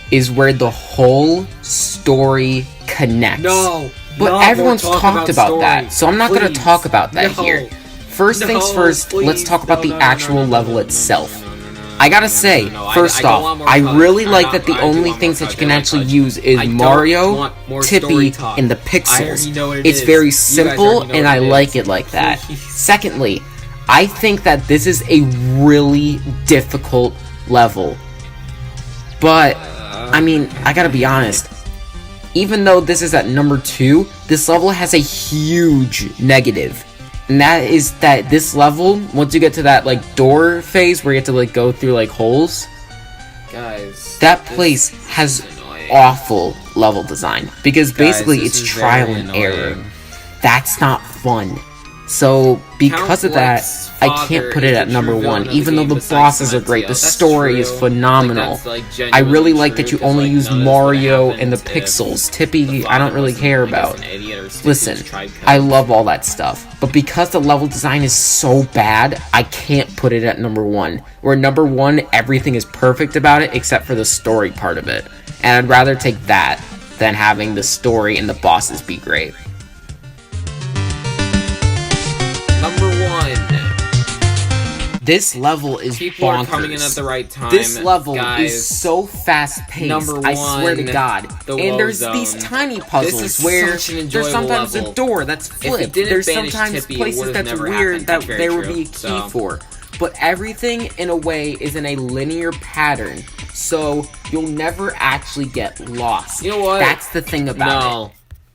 is where the whole story connects. 2. No. But not everyone's more talk talked about story. that, so I'm not going to Please. talk about that No. here. First things No, first, let's please. talk about No, the no, no, actual no, no, level no, no, itself. no, no, no, no, I gotta no, say, no, no, no. first I don't off, want more I touch. really I like don't- that the I do only want things more that you touch. can I want actually touch. use is I don't Mario, want more story Tippy, talk. and the I pixels. already know what it It's is. very You guys simple, already know and what I it like is. it like that. Please. Secondly, I think that this is a really difficult level. But, I mean, I gotta be honest. Even though this is at number 2, this level has a huge negative. And that is that this level, once you get to that, like, door phase where you have to, like, go through, like, holes, Guys, that this place has is annoying. awful level design. Because basically Guys, it's this is trial very and error. annoying. That's not fun. So, because of that, Count I Black's can't put father it is at the number true 1, villain of the even though game the besides bosses are great, the Dementio. That's story true. is phenomenal. Like, that's, like, I really genuinely like that true, you 'cause, only like, use none of this Mario would've and the happened if pixels. the Tippy, I don't father really wasn't, care I guess, about. an idiot or stupid Listen, tribe cut. I love all that stuff, but because the level design is so bad, I can't put it at number 1. Where number 1, everything is perfect about it except for the story part of it. And I'd rather take that than having the story and the bosses be great. Number 1. This level is People bonkers. are coming in at the right time. This level guys. is so fast-paced, Number I swear to one, God. the And Woe there's Zone. these tiny puzzles This is where such an there's enjoyable sometimes level. a door that's it flipped. didn't There's banish sometimes Tippy, it places would've that's never weird happened. that That's very there would true. be a key So- for. But everything, in a way, is in a linear pattern. So you'll never actually get lost. You know what? That's the thing about it. No.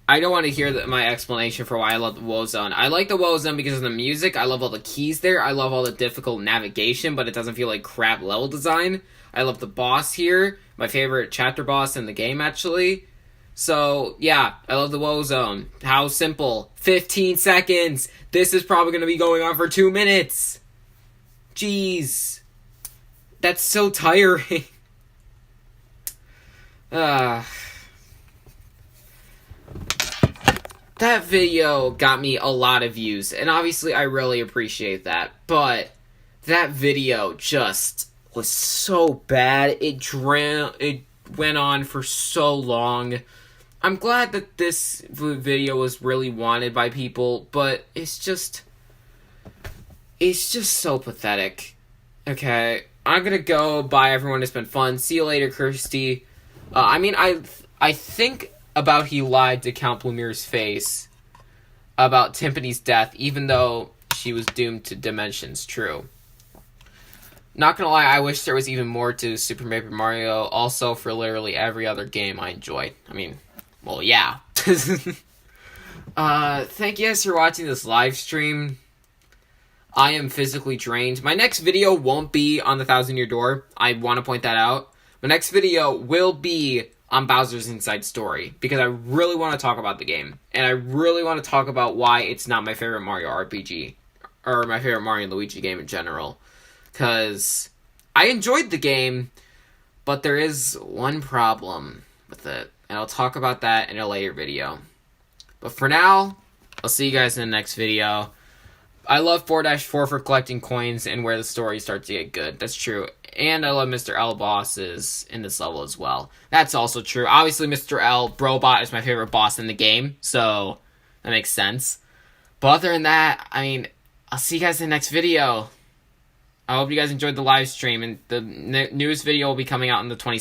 I don't want to hear my explanation for why I love the Woe Zone. I like the Woe Zone because of the music. I love all the keys there. I love all the difficult navigation, but it doesn't feel like crap level design. I love the boss here. My favorite chapter boss in the game, actually. So, yeah, I love the Woe Zone. How simple. 15 seconds. This is probably going to be going on for 2 minutes. Jeez. That's so tiring. That video got me a lot of views, and obviously I really appreciate that, but that video just was so bad. It went on for so long. I'm glad that this video was really wanted by people, but it's just so pathetic. Okay, I'm gonna go. Bye, everyone. It's been fun. See you later, Kirsty. I think about he lied to Count Blumir's face about Timpani's death, even though she was doomed to dimensions. True. Not gonna lie, I wish there was even more to Super Paper Mario. Also, for literally every other game I enjoyed. I mean, well, yeah. Thank you guys for watching this live stream. I am physically drained. My next video won't be on the Thousand Year Door. I want to point that out. My next video will be on Bowser's Inside Story, because I really want to talk about the game. And I really want to talk about why it's not my favorite Mario RPG. Or my favorite Mario and Luigi game in general. Because I enjoyed the game, but there is one problem with it. And I'll talk about that in a later video. But for now, I'll see you guys in the next video. I love 4-4 for collecting coins and where the story starts to get good. That's true. And I love Mr. L bosses in this level as well. That's also true. Obviously, Mr. L Brobot is my favorite boss in the game, so that makes sense. But other than that, I mean, I'll see you guys in the next video. I hope you guys enjoyed the live stream, and the newest video will be coming out on the 22nd.